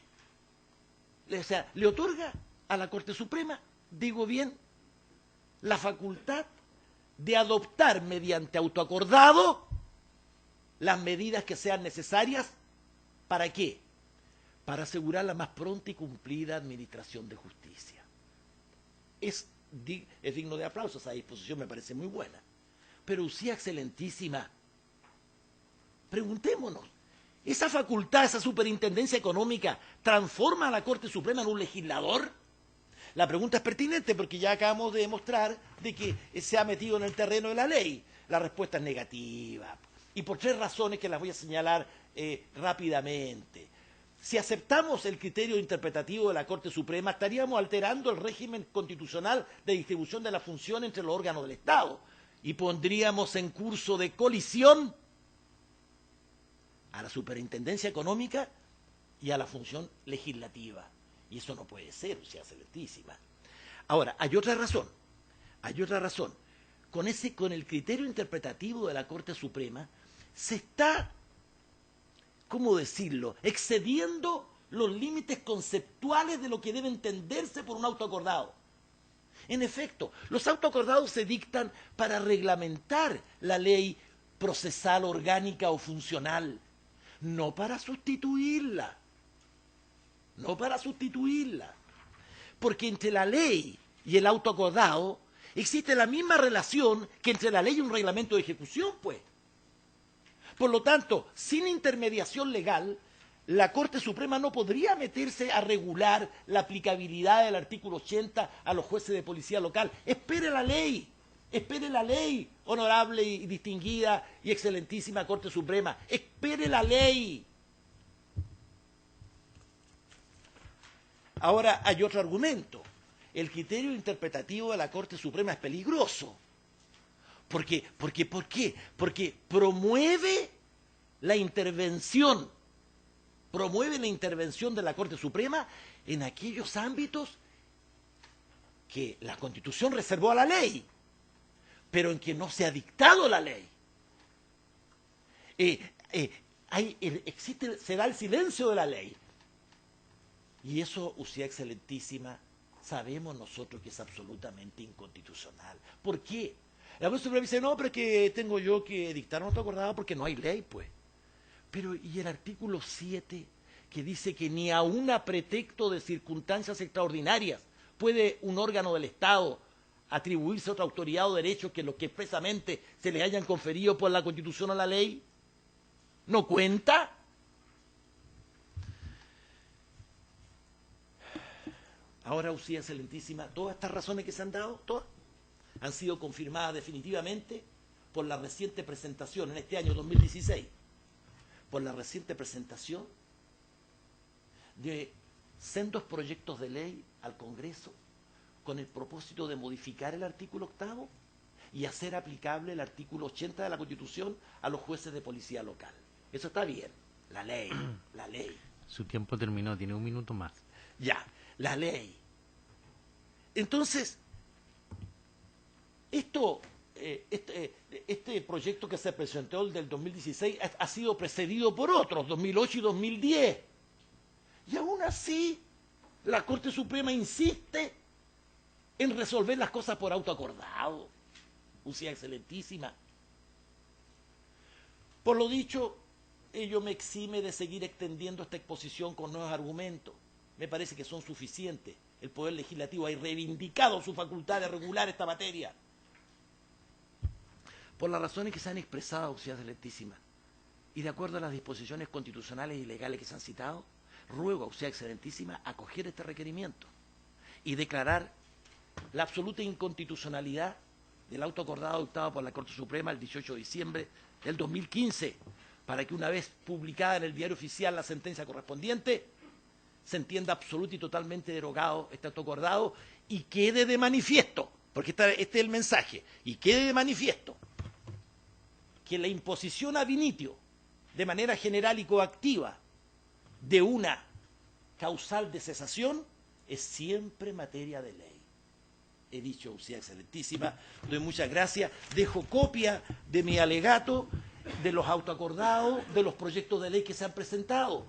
o sea, le otorga a la Corte Suprema, digo bien, la facultad de adoptar mediante autoacordado las medidas que sean necesarias. ¿Para qué? Para asegurar la más pronta y cumplida administración de justicia. Es digno de aplauso, esa disposición me parece muy buena. Pero, Usía Excelentísima, preguntémonos, ¿esa facultad, esa superintendencia económica, transforma a la Corte Suprema en un legislador? La pregunta es pertinente porque ya acabamos de demostrar de que se ha metido en el terreno de la ley. La respuesta es negativa. Y por 3 razones que las voy a señalar rápidamente. Si aceptamos el criterio interpretativo de la Corte Suprema, estaríamos alterando el régimen constitucional de distribución de la función entre los órganos del Estado y pondríamos en curso de colisión a la superintendencia económica y a la función legislativa. Y eso no puede ser, Usía Excelentísima. Ahora, hay otra razón. Con el criterio interpretativo de la Corte Suprema se está, ¿cómo decirlo?, excediendo los límites conceptuales de lo que debe entenderse por un autoacordado. En efecto, los autoacordados se dictan para reglamentar la ley procesal, orgánica o funcional, no para sustituirla. Porque entre la ley y el autoacordado existe la misma relación que entre la ley y un reglamento de ejecución, pues. Por lo tanto, sin intermediación legal, la Corte Suprema no podría meterse a regular la aplicabilidad del artículo 80 a los jueces de policía local. Espere la ley, honorable y distinguida y excelentísima Corte Suprema. Espere la ley. Ahora hay otro argumento. El criterio interpretativo de la Corte Suprema es peligroso. ¿Por qué? Porque promueve la intervención de la Corte Suprema en aquellos ámbitos que la Constitución reservó a la ley, pero en que no se ha dictado la ley. Se da el silencio de la ley. Y eso, Usía Excelentísima, sabemos nosotros que es absolutamente inconstitucional. ¿Por qué? La Corte Suprema dice, no, pero es que tengo yo que dictar un autoacordado porque no hay ley, pues. Pero, ¿y el artículo 7 que dice que ni aun a pretexto de circunstancias extraordinarias puede un órgano del Estado atribuirse a otra autoridad o derecho que los que expresamente se les hayan conferido por la Constitución o la ley? ¿No cuenta? Ahora, Usía Excelentísima, todas estas razones que se han dado, todas, han sido confirmadas definitivamente por la reciente presentación en este año 2016, por la reciente presentación de sendos proyectos de ley al Congreso con el propósito de modificar el artículo 8º y hacer aplicable el artículo 80 de la Constitución a los jueces de policía local. Eso está bien, la ley, la ley. Su tiempo terminó, tiene un minuto más. Ya, la ley. Entonces, este proyecto que se presentó, el del 2016, ha sido precedido por otros, 2008 y 2010. Y aún así, la Corte Suprema insiste en resolver las cosas por autoacordado. Usía Excelentísima. Por lo dicho, ello me exime de seguir extendiendo esta exposición con nuevos argumentos. Me parece que son suficientes. El Poder Legislativo ha reivindicado su facultad de regular esta materia. Por las razones que se han expresado, Usía Excelentísima, y de acuerdo a las disposiciones constitucionales y legales que se han citado, ruego a Usía Excelentísima acoger este requerimiento y declarar la absoluta inconstitucionalidad del auto acordado adoptado por la Corte Suprema el 18 de diciembre del 2015, para que una vez publicada en el Diario Oficial la sentencia correspondiente, se entienda absoluto y totalmente derogado este auto acordado y quede de manifiesto, porque este es el mensaje, y quede de manifiesto que la imposición ad initio, de manera general y coactiva, de una causal de cesación, es siempre materia de ley. He dicho, Usía Excelentísima, doy muchas gracias, dejo copia de mi alegato, de los autoacordados, de los proyectos de ley que se han presentado,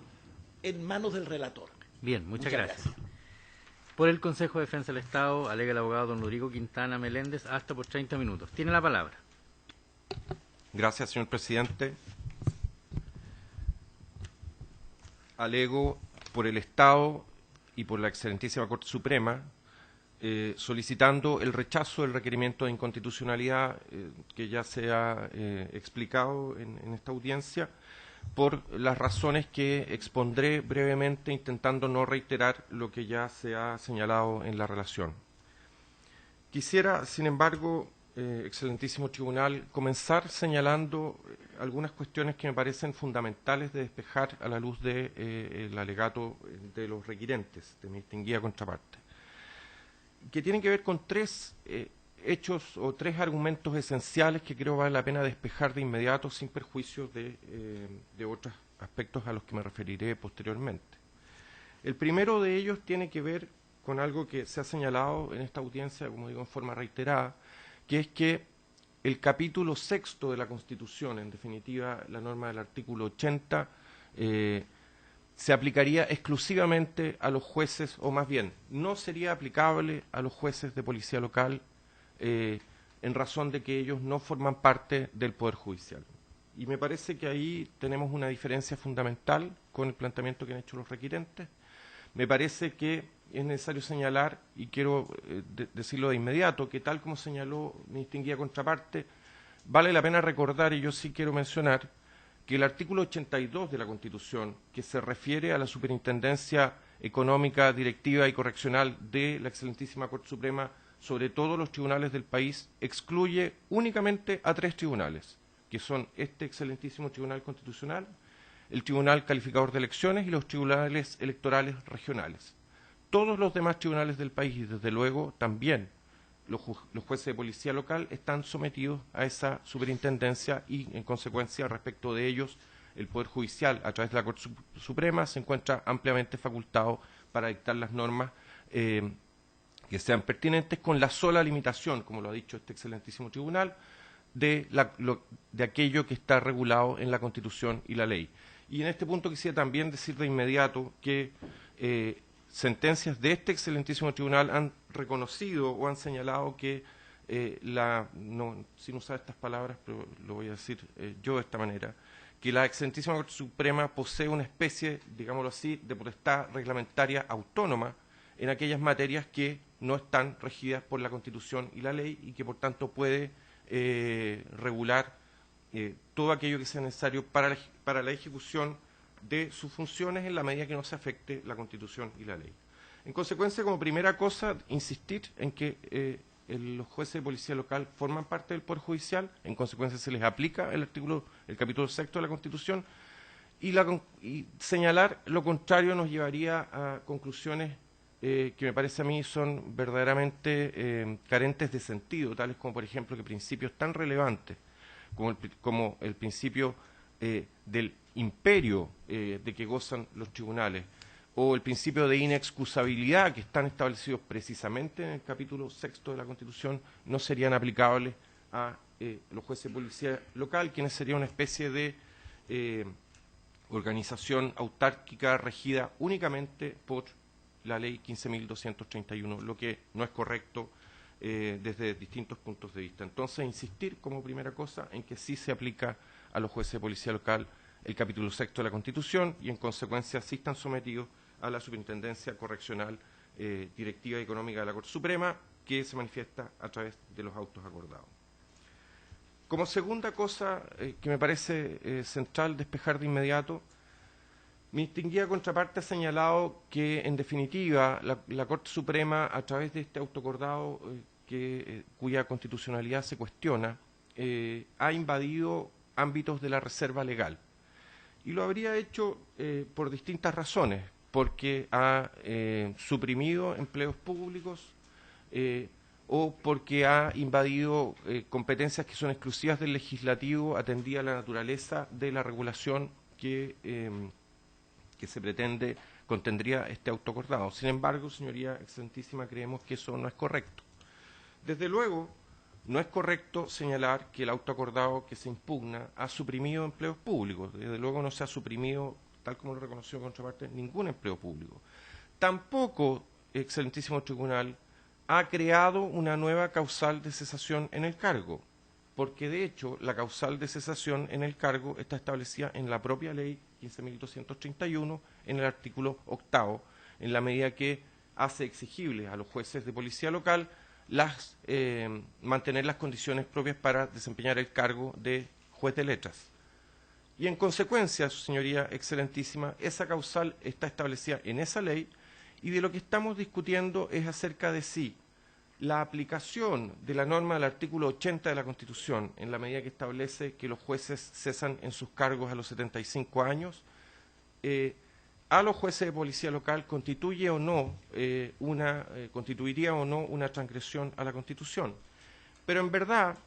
en manos del relator. Bien, muchas gracias. Por el Consejo de Defensa del Estado, alega el abogado don Rodrigo Quintana Meléndez, hasta por 30 minutos. Tiene la palabra. Gracias, señor presidente. Alego por el Estado y por la Excelentísima Corte Suprema, solicitando el rechazo del requerimiento de inconstitucionalidad que ya se ha explicado en esta audiencia, por las razones que expondré brevemente, intentando no reiterar lo que ya se ha señalado en la relación. Quisiera, sin embargo, excelentísimo tribunal, comenzar señalando algunas cuestiones que me parecen fundamentales de despejar a la luz del alegato de los requirentes, de mi distinguida contraparte, que tienen que ver con tres hechos o tres argumentos esenciales que creo vale la pena despejar de inmediato sin perjuicio de otros aspectos a los que me referiré posteriormente. El primero de ellos tiene que ver con algo que se ha señalado en esta audiencia, como digo, en forma reiterada, que es que el capítulo 6º de la Constitución, en definitiva la norma del artículo 80, se aplicaría exclusivamente a los jueces, o más bien, no sería aplicable a los jueces de policía local en razón de que ellos no forman parte del Poder Judicial. Y me parece que ahí tenemos una diferencia fundamental con el planteamiento que han hecho los requirentes. Me parece que es necesario señalar, y quiero decirlo de inmediato, que tal como señaló mi distinguida contraparte, vale la pena recordar, y yo sí quiero mencionar, que el artículo 82 de la Constitución, que se refiere a la superintendencia económica, directiva y correccional de la Excelentísima Corte Suprema sobre todos los tribunales del país, excluye únicamente a tres tribunales, que son este Excelentísimo Tribunal Constitucional, el Tribunal Calificador de Elecciones y los tribunales electorales regionales. Todos los demás tribunales del país, y desde luego también los jueces de policía local, están sometidos a esa superintendencia y, en consecuencia, respecto de ellos, el Poder Judicial, a través de la Corte Suprema, se encuentra ampliamente facultado para dictar las normas que sean pertinentes, con la sola limitación, como lo ha dicho este excelentísimo tribunal, de aquello que está regulado en la Constitución y la ley. Y en este punto quisiera también decir de inmediato que sentencias de este excelentísimo tribunal han reconocido o han señalado que sin usar estas palabras, pero lo voy a decir yo de esta manera, que la excelentísima Corte Suprema posee una especie, digámoslo así, de potestad reglamentaria autónoma en aquellas materias que no están regidas por la Constitución y la ley y que por tanto puede regular todo aquello que sea necesario para la ejecución de sus funciones en la medida que no se afecte la Constitución y la ley. En consecuencia, como primera cosa, insistir en que los jueces de policía local forman parte del Poder Judicial, en consecuencia se les aplica el capítulo 6 de la Constitución, y señalar lo contrario nos llevaría a conclusiones que me parece a mí son verdaderamente carentes de sentido, tales como, por ejemplo, que principios tan relevantes como el principio del imperio de que gozan los tribunales, o el principio de inexcusabilidad que están establecidos precisamente en el capítulo 6 de la Constitución, no serían aplicables a los jueces de policía local, quienes serían una especie de organización autárquica regida únicamente por la ley 15.231, lo que no es correcto desde distintos puntos de vista. Entonces, insistir como primera cosa en que sí se aplica a los jueces de policía local el capítulo 6 de la Constitución y en consecuencia sí están sometidos a la Superintendencia Correccional Directiva y Económica de la Corte Suprema, que se manifiesta a través de los autos acordados. Como segunda cosa que me parece central despejar de inmediato, mi distinguida contraparte ha señalado que, en definitiva, la Corte Suprema, a través de este autoacordado cuya constitucionalidad se cuestiona, ha invadido ámbitos de la reserva legal. Y lo habría hecho por distintas razones, porque ha suprimido empleos públicos o porque ha invadido competencias que son exclusivas del legislativo, atendida a la naturaleza de la regulación que se pretende contendría este autoacordado. Sin embargo, señoría excelentísima, creemos que eso no es correcto. Desde luego, no es correcto señalar que el autoacordado que se impugna ha suprimido empleos públicos. Desde luego no se ha suprimido, tal como lo reconoció contraparte, ningún empleo público. Tampoco, excelentísimo tribunal, ha creado una nueva causal de cesación en el cargo, porque de hecho la causal de cesación en el cargo está establecida en la propia ley 15.231, en el artículo 8, en la medida que hace exigible a los jueces de policía local mantener las condiciones propias para desempeñar el cargo de juez de letras. Y en consecuencia, señoría excelentísima, esa causal está establecida en esa ley y de lo que estamos discutiendo es acerca de si la aplicación de la norma del artículo 80 de la Constitución, en la medida que establece que los jueces cesan en sus cargos a los 75 años, a los jueces de policía local constituiría o no una transgresión a la Constitución. Pero en verdad,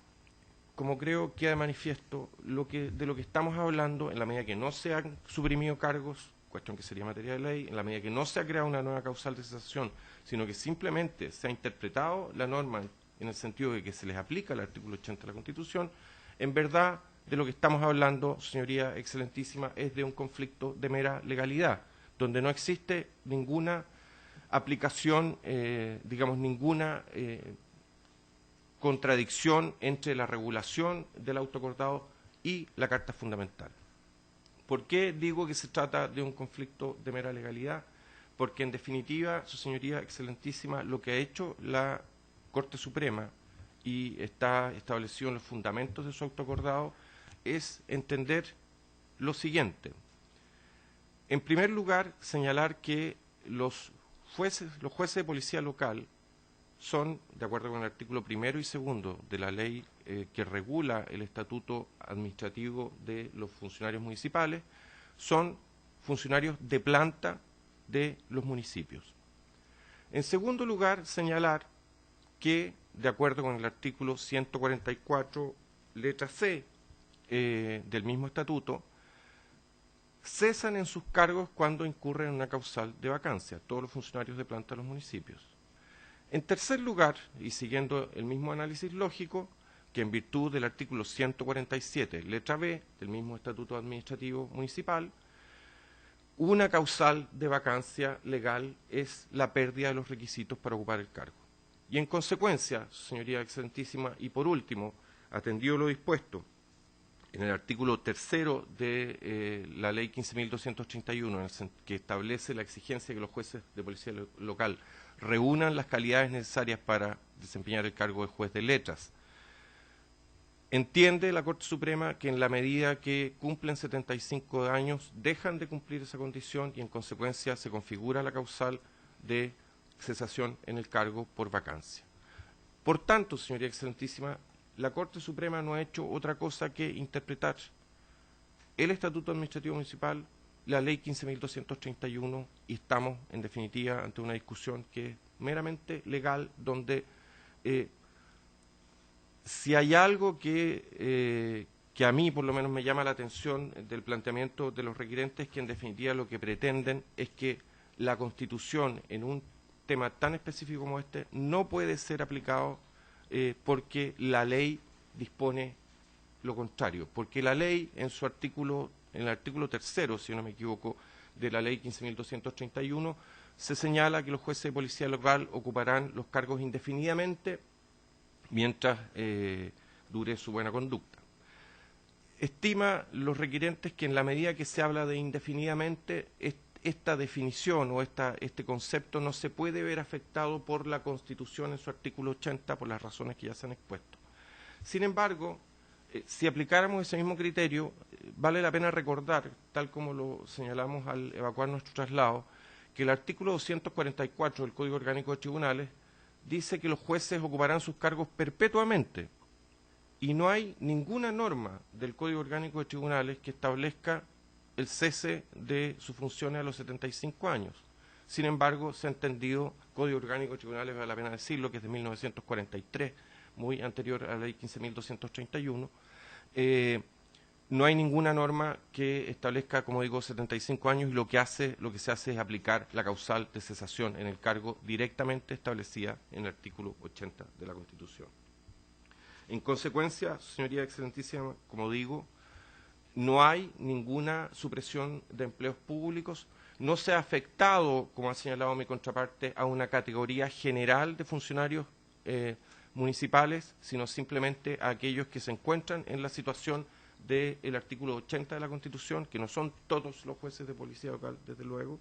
como creo queda de manifiesto, de lo que estamos hablando, en la medida que no se han suprimido cargos, cuestión que sería materia de ley, en la medida que no se ha creado una nueva causal de cesación, sino que simplemente se ha interpretado la norma en el sentido de que se les aplica el artículo 80 de la Constitución, en verdad de lo que estamos hablando, señoría excelentísima, es de un conflicto de mera legalidad, donde no existe ninguna aplicación, ninguna contradicción entre la regulación del autoacordado y la Carta Fundamental. ¿Por qué digo que se trata de un conflicto de mera legalidad? Porque, en definitiva, su señoría excelentísima, lo que ha hecho la Corte Suprema, y está establecido en los fundamentos de su autoacordado, es entender lo siguiente. En primer lugar, señalar que los jueces de policía local son, de acuerdo con el artículo 1 y 2 de la ley que regula el estatuto administrativo de los funcionarios municipales, son funcionarios de planta de los municipios. En segundo lugar, señalar que, de acuerdo con el artículo 144, letra C del mismo estatuto, cesan en sus cargos cuando incurren en una causal de vacancia, todos los funcionarios de planta de los municipios. En tercer lugar, y siguiendo el mismo análisis lógico, que en virtud del artículo 147, letra B, del mismo Estatuto Administrativo Municipal, una causal de vacancia legal es la pérdida de los requisitos para ocupar el cargo. Y en consecuencia, señoría excelentísima, y por último, atendido lo dispuesto en el artículo 3º de la ley 15.231, que establece la exigencia de que los jueces de policía local reúnan las calidades necesarias para desempeñar el cargo de juez de letras, entiende la Corte Suprema que en la medida que cumplen 75 años dejan de cumplir esa condición y en consecuencia se configura la causal de cesación en el cargo por vacancia. Por tanto, señoría excelentísima, la Corte Suprema no ha hecho otra cosa que interpretar el Estatuto Administrativo Municipal, la Ley 15.231, y estamos, en definitiva, ante una discusión que es meramente legal, donde si hay algo que a mí, por lo menos, me llama la atención del planteamiento de los requirentes, que en definitiva lo que pretenden es que la Constitución, en un tema tan específico como este, no puede ser aplicado porque la ley dispone lo contrario, porque la ley en su artículo, en el artículo 3º, si no me equivoco, de la ley 15.231, se señala que los jueces de policía local ocuparán los cargos indefinidamente mientras dure su buena conducta. Estima los requirentes que en la medida que se habla de indefinidamente, esta definición o este concepto no se puede ver afectado por la Constitución en su artículo 80 por las razones que ya se han expuesto. Sin embargo, si aplicáramos ese mismo criterio, vale la pena recordar, tal como lo señalamos al evacuar nuestro traslado, que el artículo 244 del Código Orgánico de Tribunales dice que los jueces ocuparán sus cargos perpetuamente y no hay ninguna norma del Código Orgánico de Tribunales que establezca el cese de sus funciones a los 75 años. Sin embargo, se ha entendido, Código Orgánico de Tribunales, vale la pena decirlo, que es de 1943, muy anterior a la ley 15.231, no hay ninguna norma que establezca, como digo, 75 años, y lo que se hace es aplicar la causal de cesación en el cargo directamente establecida en el artículo 80 de la Constitución. En consecuencia, señoría excelentísima, como digo, no hay ninguna supresión de empleos públicos, no se ha afectado, como ha señalado mi contraparte, a una categoría general de funcionarios municipales, sino simplemente a aquellos que se encuentran en la situación del artículo 80 de la Constitución, que no son todos los jueces de policía local, desde luego,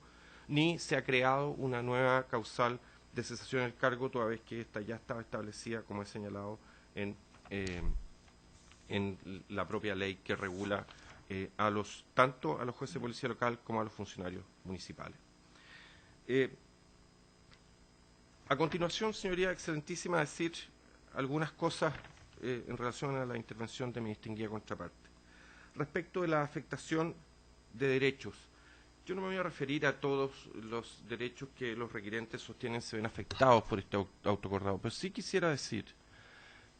ni se ha creado una nueva causal de cesación del cargo, toda vez que esta ya estaba establecida, como he señalado, en la propia ley que regula tanto a los jueces de policía local como a los funcionarios municipales. A continuación, señoría excelentísima, decir algunas cosas en relación a la intervención de mi distinguida contraparte. Respecto de la afectación de derechos, yo no me voy a referir a todos los derechos que los requirentes sostienen se ven afectados por este autoacordado, pero sí quisiera decir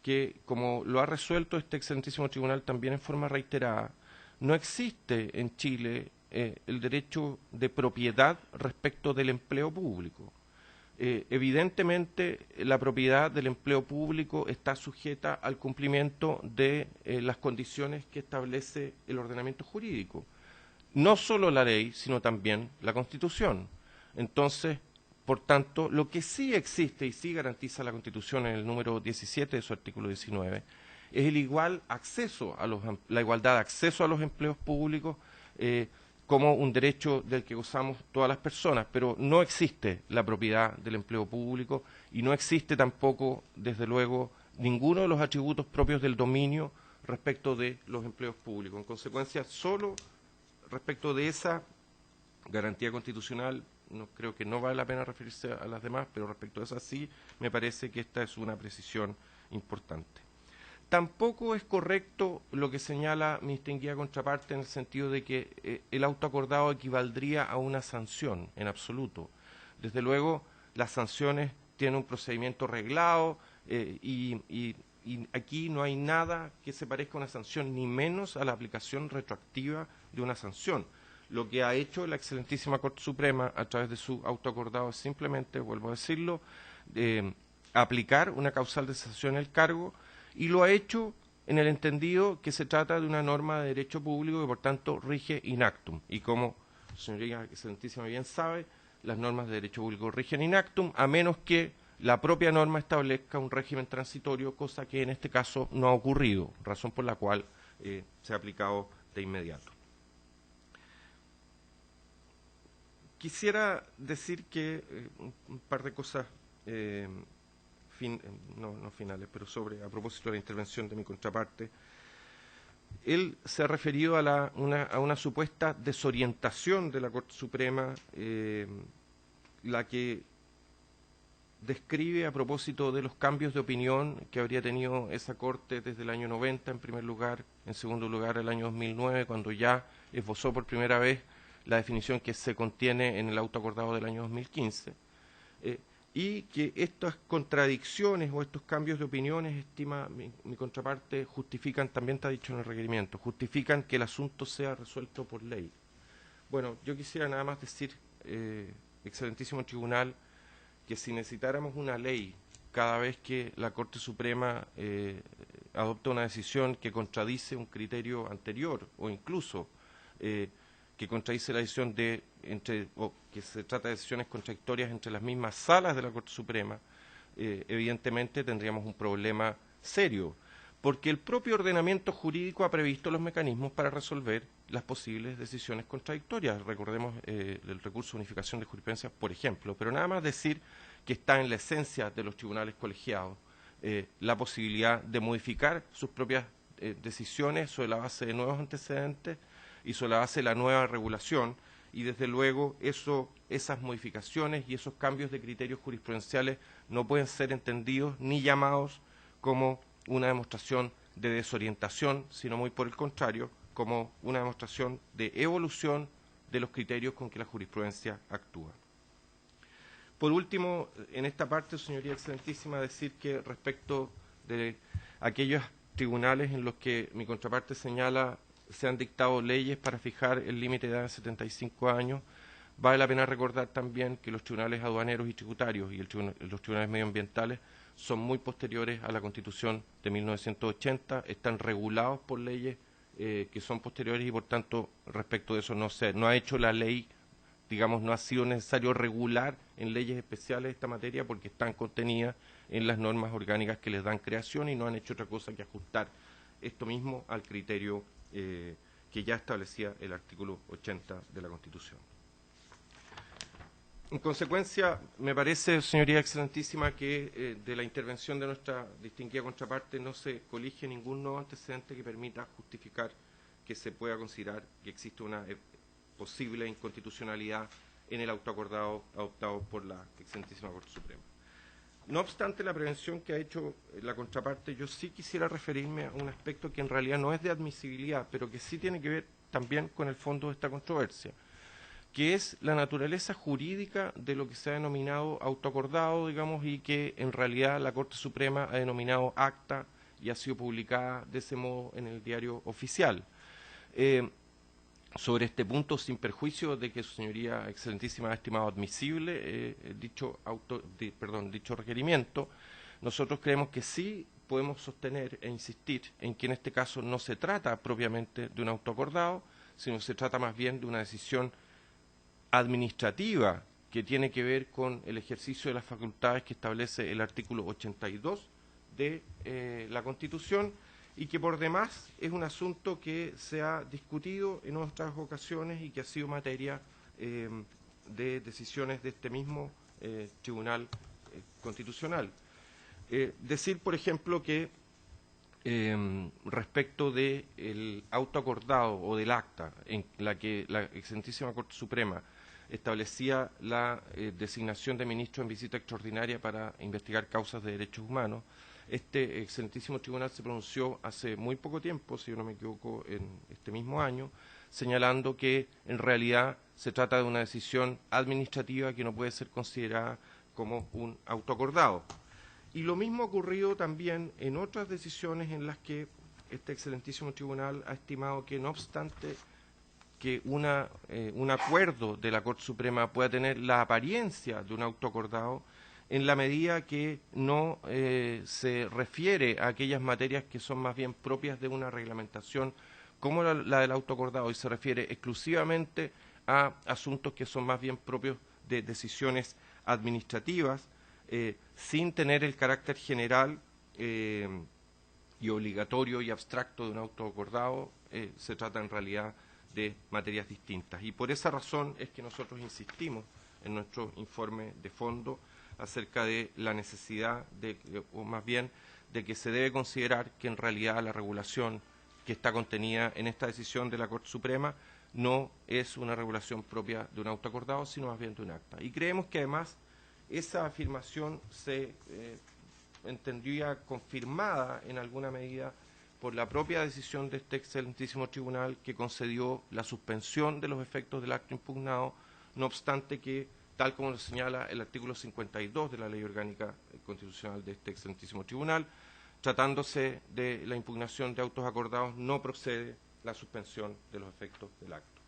que, como lo ha resuelto este excelentísimo tribunal también en forma reiterada, no existe en Chile el derecho de propiedad respecto del empleo público. Evidentemente, la propiedad del empleo público está sujeta al cumplimiento de las condiciones que establece el ordenamiento jurídico. No solo la ley, sino también la Constitución. Entonces, por tanto, lo que sí existe y sí garantiza la Constitución en el número 17 de su artículo 19 es el igual acceso a la igualdad de acceso a los empleos públicos como un derecho del que gozamos todas las personas, pero no existe la propiedad del empleo público y no existe tampoco, desde luego, ninguno de los atributos propios del dominio respecto de los empleos públicos. En consecuencia, solo respecto de esa garantía constitucional, creo que no vale la pena referirse a las demás, pero respecto a esa sí, me parece que esta es una precisión importante. Tampoco es correcto lo que señala mi distinguida contraparte en el sentido de que el autoacordado equivaldría a una sanción en absoluto. Desde luego, las sanciones tienen un procedimiento reglado y aquí no hay nada que se parezca a una sanción, ni menos a la aplicación retroactiva de una sanción. Lo que ha hecho la excelentísima Corte Suprema a través de su autoacordado es simplemente, vuelvo a decirlo, aplicar una causal de cesación en el cargo, y lo ha hecho en el entendido que se trata de una norma de derecho público que por tanto rige in actum. Y como señoría excelentísima bien sabe, las normas de derecho público rigen in actum, a menos que la propia norma establezca un régimen transitorio, cosa que en este caso no ha ocurrido, razón por la cual se ha aplicado de inmediato. Quisiera decir que un par de cosas, no finales, pero a propósito de la intervención de mi contraparte. Él se ha referido a una supuesta desorientación de la Corte Suprema, la que describe a propósito de los cambios de opinión que habría tenido esa Corte desde el año 90 en primer lugar, en segundo lugar el año 2009, cuando ya esbozó por primera vez la definición que se contiene en el auto acordado del año 2015, y que estas contradicciones o estos cambios de opiniones, estima mi contraparte, justifican, también está dicho en el requerimiento, justifican que el asunto sea resuelto por ley. Bueno, yo quisiera nada más decir, excelentísimo tribunal, que si necesitáramos una ley cada vez que la Corte Suprema adopta una decisión que contradice un criterio anterior o incluso que contradice la decisión o que se trata de decisiones contradictorias entre las mismas salas de la Corte Suprema, evidentemente tendríamos un problema serio, porque el propio ordenamiento jurídico ha previsto los mecanismos para resolver las posibles decisiones contradictorias. Recordemos el recurso de unificación de jurisprudencia, por ejemplo, pero nada más decir que está en la esencia de los tribunales colegiados la posibilidad de modificar sus propias decisiones sobre la base de nuevos antecedentes y sobre la base de la nueva regulación, y desde luego esas modificaciones y esos cambios de criterios jurisprudenciales no pueden ser entendidos ni llamados como una demostración de desorientación, sino muy por el contrario, como una demostración de evolución de los criterios con que la jurisprudencia actúa. Por último, en esta parte, señoría excelentísima, decir que respecto de aquellos tribunales en los que mi contraparte señala se han dictado leyes para fijar el límite de edad de 75 años, vale la pena recordar también que los tribunales aduaneros y tributarios y los tribunales medioambientales son muy posteriores a la Constitución de 1980, están regulados por leyes que son posteriores y por tanto respecto de eso no ha hecho la ley, digamos, no ha sido necesario regular en leyes especiales esta materia porque están contenidas en las normas orgánicas que les dan creación y no han hecho otra cosa que ajustar esto mismo al criterio que ya establecía el artículo 80 de la Constitución. En consecuencia, me parece, señoría excelentísima, que de la intervención de nuestra distinguida contraparte no se colige ningún nuevo antecedente que permita justificar que se pueda considerar que existe una posible inconstitucionalidad en el autoacordado adoptado por la excelentísima Corte Suprema. No obstante la prevención que ha hecho la contraparte, yo sí quisiera referirme a un aspecto que en realidad no es de admisibilidad, pero que sí tiene que ver también con el fondo de esta controversia, que es la naturaleza jurídica de lo que se ha denominado autoacordado, digamos, y que en realidad la Corte Suprema ha denominado acta y ha sido publicada de ese modo en el diario oficial. Sobre este punto, sin perjuicio de que su señoría excelentísima ha estimado admisible dicho requerimiento, nosotros creemos que sí podemos sostener e insistir en que en este caso no se trata propiamente de un autoacordado, sino se trata más bien de una decisión administrativa que tiene que ver con el ejercicio de las facultades que establece el artículo 82 de la Constitución, y que por demás es un asunto que se ha discutido en otras ocasiones y que ha sido materia de decisiones de este mismo Tribunal Constitucional. Decir, por ejemplo, que respecto del autoacordado o del acta en la que la excelentísima Corte Suprema establecía la designación de ministro en visita extraordinaria para investigar causas de derechos humanos, este excelentísimo tribunal se pronunció hace muy poco tiempo, si yo no me equivoco, en este mismo año, señalando que en realidad se trata de una decisión administrativa que no puede ser considerada como un autoacordado. Y lo mismo ha ocurrido también en otras decisiones en las que este excelentísimo tribunal ha estimado que, no obstante que un acuerdo de la Corte Suprema pueda tener la apariencia de un autoacordado, en la medida que no se refiere a aquellas materias que son más bien propias de una reglamentación como la del autoacordado y se refiere exclusivamente a asuntos que son más bien propios de decisiones administrativas, sin tener el carácter general y obligatorio y abstracto de un auto acordado. Se trata en realidad de materias distintas. Y por esa razón es que nosotros insistimos en nuestro informe de fondo acerca de la necesidad o más bien de que se debe considerar que en realidad la regulación que está contenida en esta decisión de la Corte Suprema no es una regulación propia de un auto acordado, sino más bien de un acta. Y creemos que además esa afirmación se entendía confirmada en alguna medida por la propia decisión de este excelentísimo tribunal, que concedió la suspensión de los efectos del acto impugnado, no obstante que, tal como lo señala el artículo 52 de la Ley Orgánica Constitucional de este excelentísimo tribunal, tratándose de la impugnación de autos acordados, no procede la suspensión de los efectos del acto.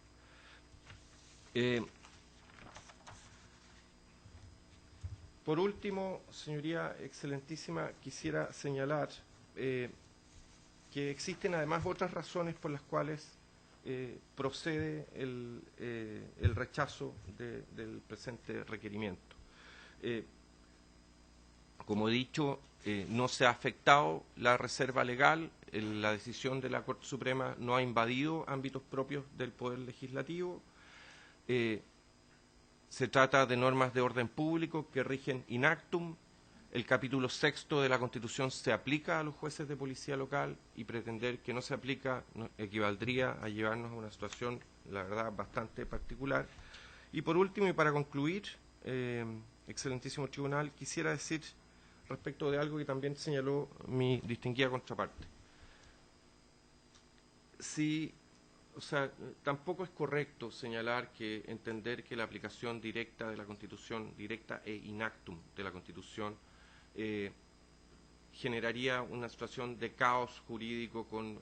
Por último, señoría excelentísima, quisiera señalar que existen además otras razones por las cuales procede el rechazo del presente requerimiento. Como he dicho, no se ha afectado la reserva legal, la decisión de la Corte Suprema no ha invadido ámbitos propios del Poder Legislativo. Se trata de normas de orden público que rigen in actum. El capítulo 6 de la Constitución se aplica a los jueces de policía local, y pretender que no se aplica equivaldría a llevarnos a una situación, la verdad, bastante particular. Y por último, y para concluir, excelentísimo tribunal, quisiera decir respecto de algo que también señaló mi distinguida contraparte. Tampoco es correcto señalar entender que la aplicación directa de la Constitución, directa e in actum de la Constitución, generaría una situación de caos jurídico con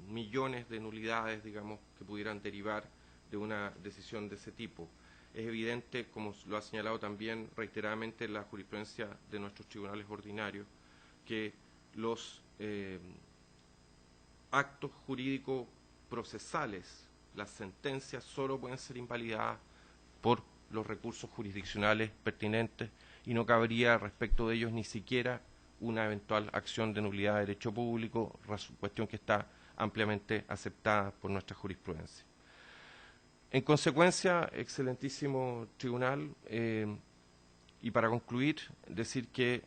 millones de nulidades, digamos, que pudieran derivar de una decisión de ese tipo. Es evidente, como lo ha señalado también reiteradamente la jurisprudencia de nuestros tribunales ordinarios, que los actos jurídicos procesales, las sentencias, solo pueden ser invalidadas por los recursos jurisdiccionales pertinentes, y no cabría respecto de ellos ni siquiera una eventual acción de nulidad de derecho público, cuestión que está ampliamente aceptada por nuestra jurisprudencia. En consecuencia, excelentísimo tribunal, y para concluir, decir que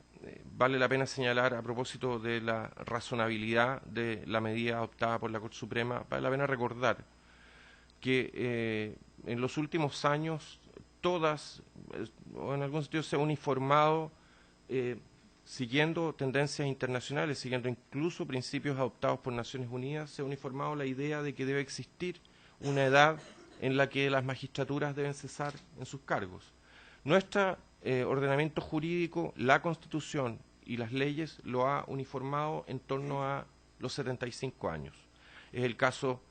vale la pena señalar, a propósito de la razonabilidad de la medida adoptada por la Corte Suprema, vale la pena recordar que en los últimos años todas, o en algún sentido, se ha uniformado, siguiendo tendencias internacionales, siguiendo incluso principios adoptados por Naciones Unidas, se ha uniformado la idea de que debe existir una edad en la que las magistraturas deben cesar en sus cargos. Nuestro ordenamiento jurídico, la Constitución y las leyes lo ha uniformado en torno a los 75 años. Es el caso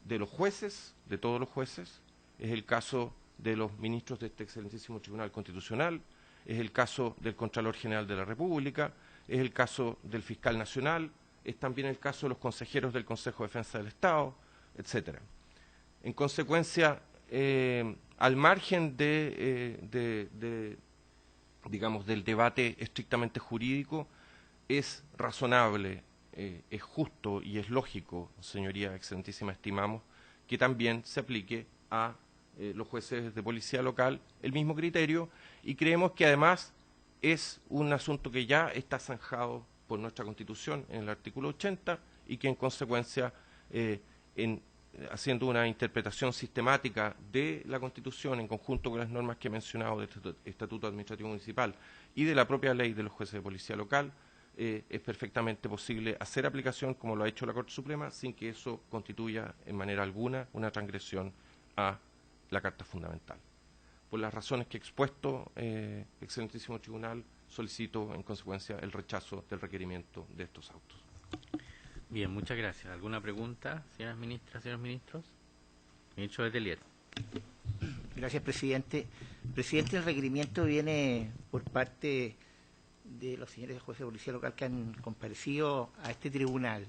de los jueces, de todos los jueces, es el caso de los ministros de este excelentísimo Tribunal Constitucional, es el caso del Contralor General de la República, es el caso del Fiscal Nacional, es también el caso de los consejeros del Consejo de Defensa del Estado, etcétera. En consecuencia, al margen digamos, del debate estrictamente jurídico, es razonable, es justo y es lógico, señoría excelentísima, estimamos, que también se aplique a los jueces de policía local el mismo criterio, y creemos que además es un asunto que ya está zanjado por nuestra Constitución en el artículo 80, y que en consecuencia, haciendo una interpretación sistemática de la Constitución en conjunto con las normas que he mencionado del Estatuto Administrativo Municipal y de la propia ley de los jueces de policía local, es perfectamente posible hacer aplicación, como lo ha hecho la Corte Suprema, sin que eso constituya en manera alguna una transgresión a la Carta Fundamental. Por las razones que he expuesto, excelentísimo tribunal, solicito en consecuencia el rechazo del requerimiento de estos autos. Bien, muchas gracias. ¿Alguna pregunta, señoras ministras, señores ministros? Ministro Letelier. Gracias, presidente. Presidente, el requerimiento viene por parte de los señores jueces de policía local que han comparecido a este tribunal,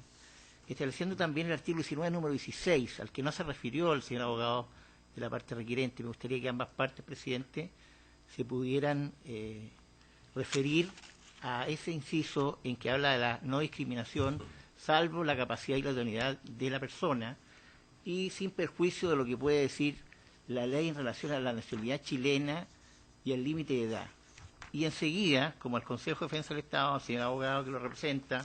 estableciendo también el artículo 19, número 16, al que no se refirió el señor abogado de la parte requerente. Me gustaría que ambas partes, presidente, se pudieran referir a ese inciso en que habla de la no discriminación, salvo la capacidad y la idoneidad de la persona, y sin perjuicio de lo que puede decir la ley en relación a la nacionalidad chilena y el límite de edad. Y enseguida, como el Consejo de Defensa del Estado, el señor abogado que lo representa,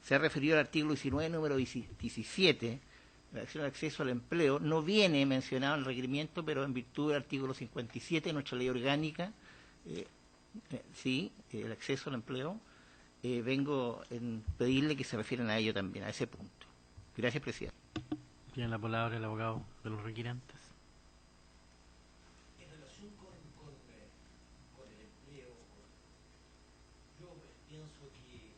se ha referido al artículo 19, número 17, la relación al acceso al empleo, no viene mencionado en el requerimiento, pero en virtud del artículo 57 de nuestra ley orgánica, el acceso al empleo, vengo en pedirle que se refieran a ello también, a ese punto. Gracias, presidente. Tiene la palabra el abogado de los requirentes. En relación con el empleo, yo pienso que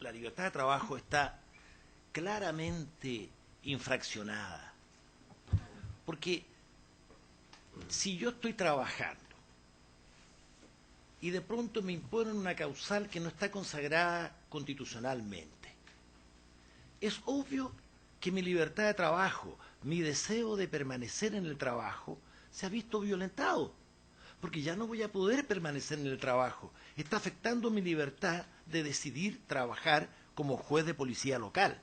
la libertad de trabajo está claramente infraccionada. Porque si yo estoy trabajando y de pronto me imponen una causal que no está consagrada constitucionalmente, es obvio que mi libertad de trabajo, mi deseo de permanecer en el trabajo, se ha visto violentado, porque ya no voy a poder permanecer en el trabajo. Está afectando mi libertad de decidir trabajar como juez de policía local.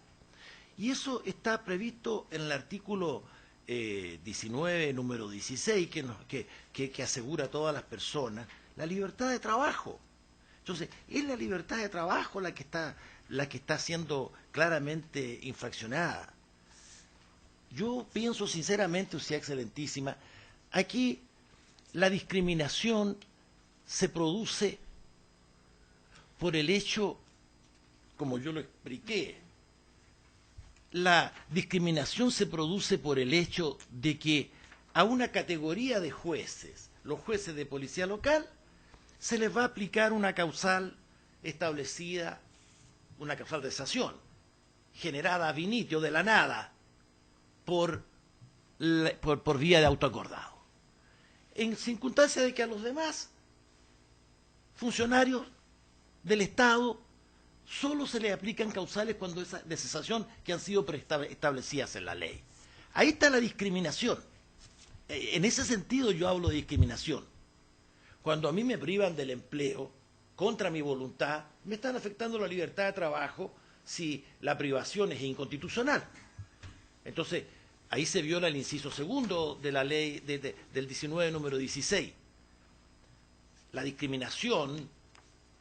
Y eso está previsto en el artículo 19, número 16, que asegura a todas las personas la libertad de trabajo. Entonces, es la libertad de trabajo la que está siendo claramente infraccionada. Yo pienso sinceramente, Usía Excelentísima, aquí la discriminación se produce por el hecho, como yo lo expliqué, la discriminación se produce por el hecho de que a una categoría de jueces, los jueces de policía local, se les va a aplicar una causal establecida, una causal de cesación, generada ab initio, de la nada, por vía de autoacordado. En circunstancia de que a los demás funcionarios del Estado solo se les aplican causales cuando es de cesación que han sido establecidas en la ley. Ahí está la discriminación. En ese sentido yo hablo de discriminación. Cuando a mí me privan del empleo contra mi voluntad, me están afectando la libertad de trabajo si la privación es inconstitucional. Entonces, ahí se viola el inciso segundo de la ley del 19, número 16. La discriminación,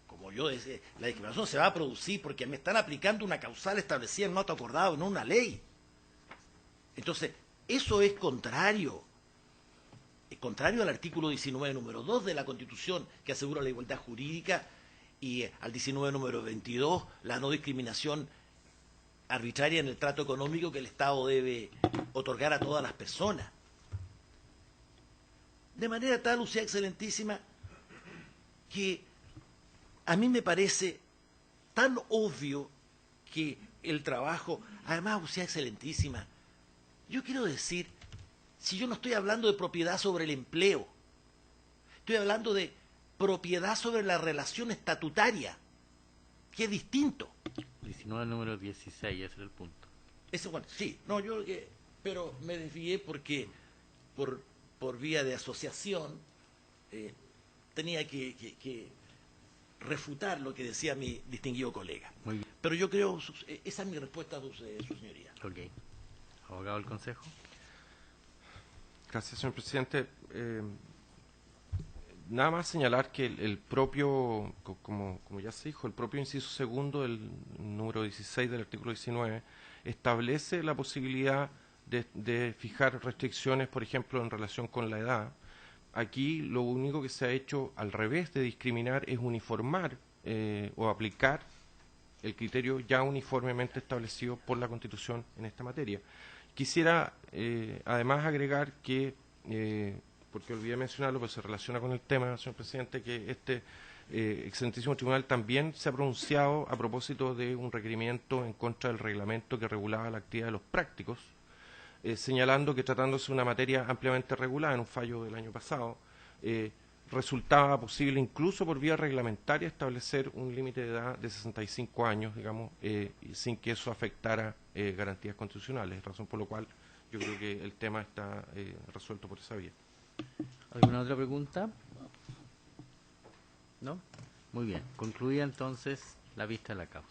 como yo decía, la discriminación se va a producir porque me están aplicando una causal establecida en un acto acordado, no una ley. Entonces, eso es contrario al artículo 19, número 2 de la Constitución, que asegura la igualdad jurídica, y al 19, número 22, la no discriminación arbitraria en el trato económico que el Estado debe otorgar a todas las personas. De manera tal, Usía Excelentísima, que a mí me parece tan obvio que el trabajo, además, Usía Excelentísima, yo quiero decir, si yo no estoy hablando de propiedad sobre el empleo, estoy hablando de propiedad sobre la relación estatutaria, que es distinto. 19, número 16, ese es el punto. Ese, bueno, sí, no, pero me desvié porque por vía de asociación tenía que refutar lo que decía mi distinguido colega. Muy bien. Pero yo creo, esa es mi respuesta a su señoría. Ok. Abogado del Consejo. Gracias, señor presidente. Nada más señalar que el propio, como ya se dijo, el propio inciso segundo del número 16 del artículo 19 establece la posibilidad de fijar restricciones, por ejemplo, en relación con la edad. Aquí lo único que se ha hecho al revés de discriminar es uniformar o aplicar el criterio ya uniformemente establecido por la Constitución en esta materia. Quisiera además agregar que, porque olvidé mencionarlo, pero se relaciona con el tema, señor presidente, que este excelentísimo tribunal también se ha pronunciado a propósito de un requerimiento en contra del reglamento que regulaba la actividad de los prácticos, señalando que tratándose de una materia ampliamente regulada en un fallo del año pasado, resultaba posible incluso por vía reglamentaria establecer un límite de edad de 65 años, digamos, sin que eso afectara garantías constitucionales, razón por la cual yo creo que el tema está resuelto por esa vía. ¿Alguna otra pregunta? ¿No? Muy bien. Concluida entonces la vista de la causa.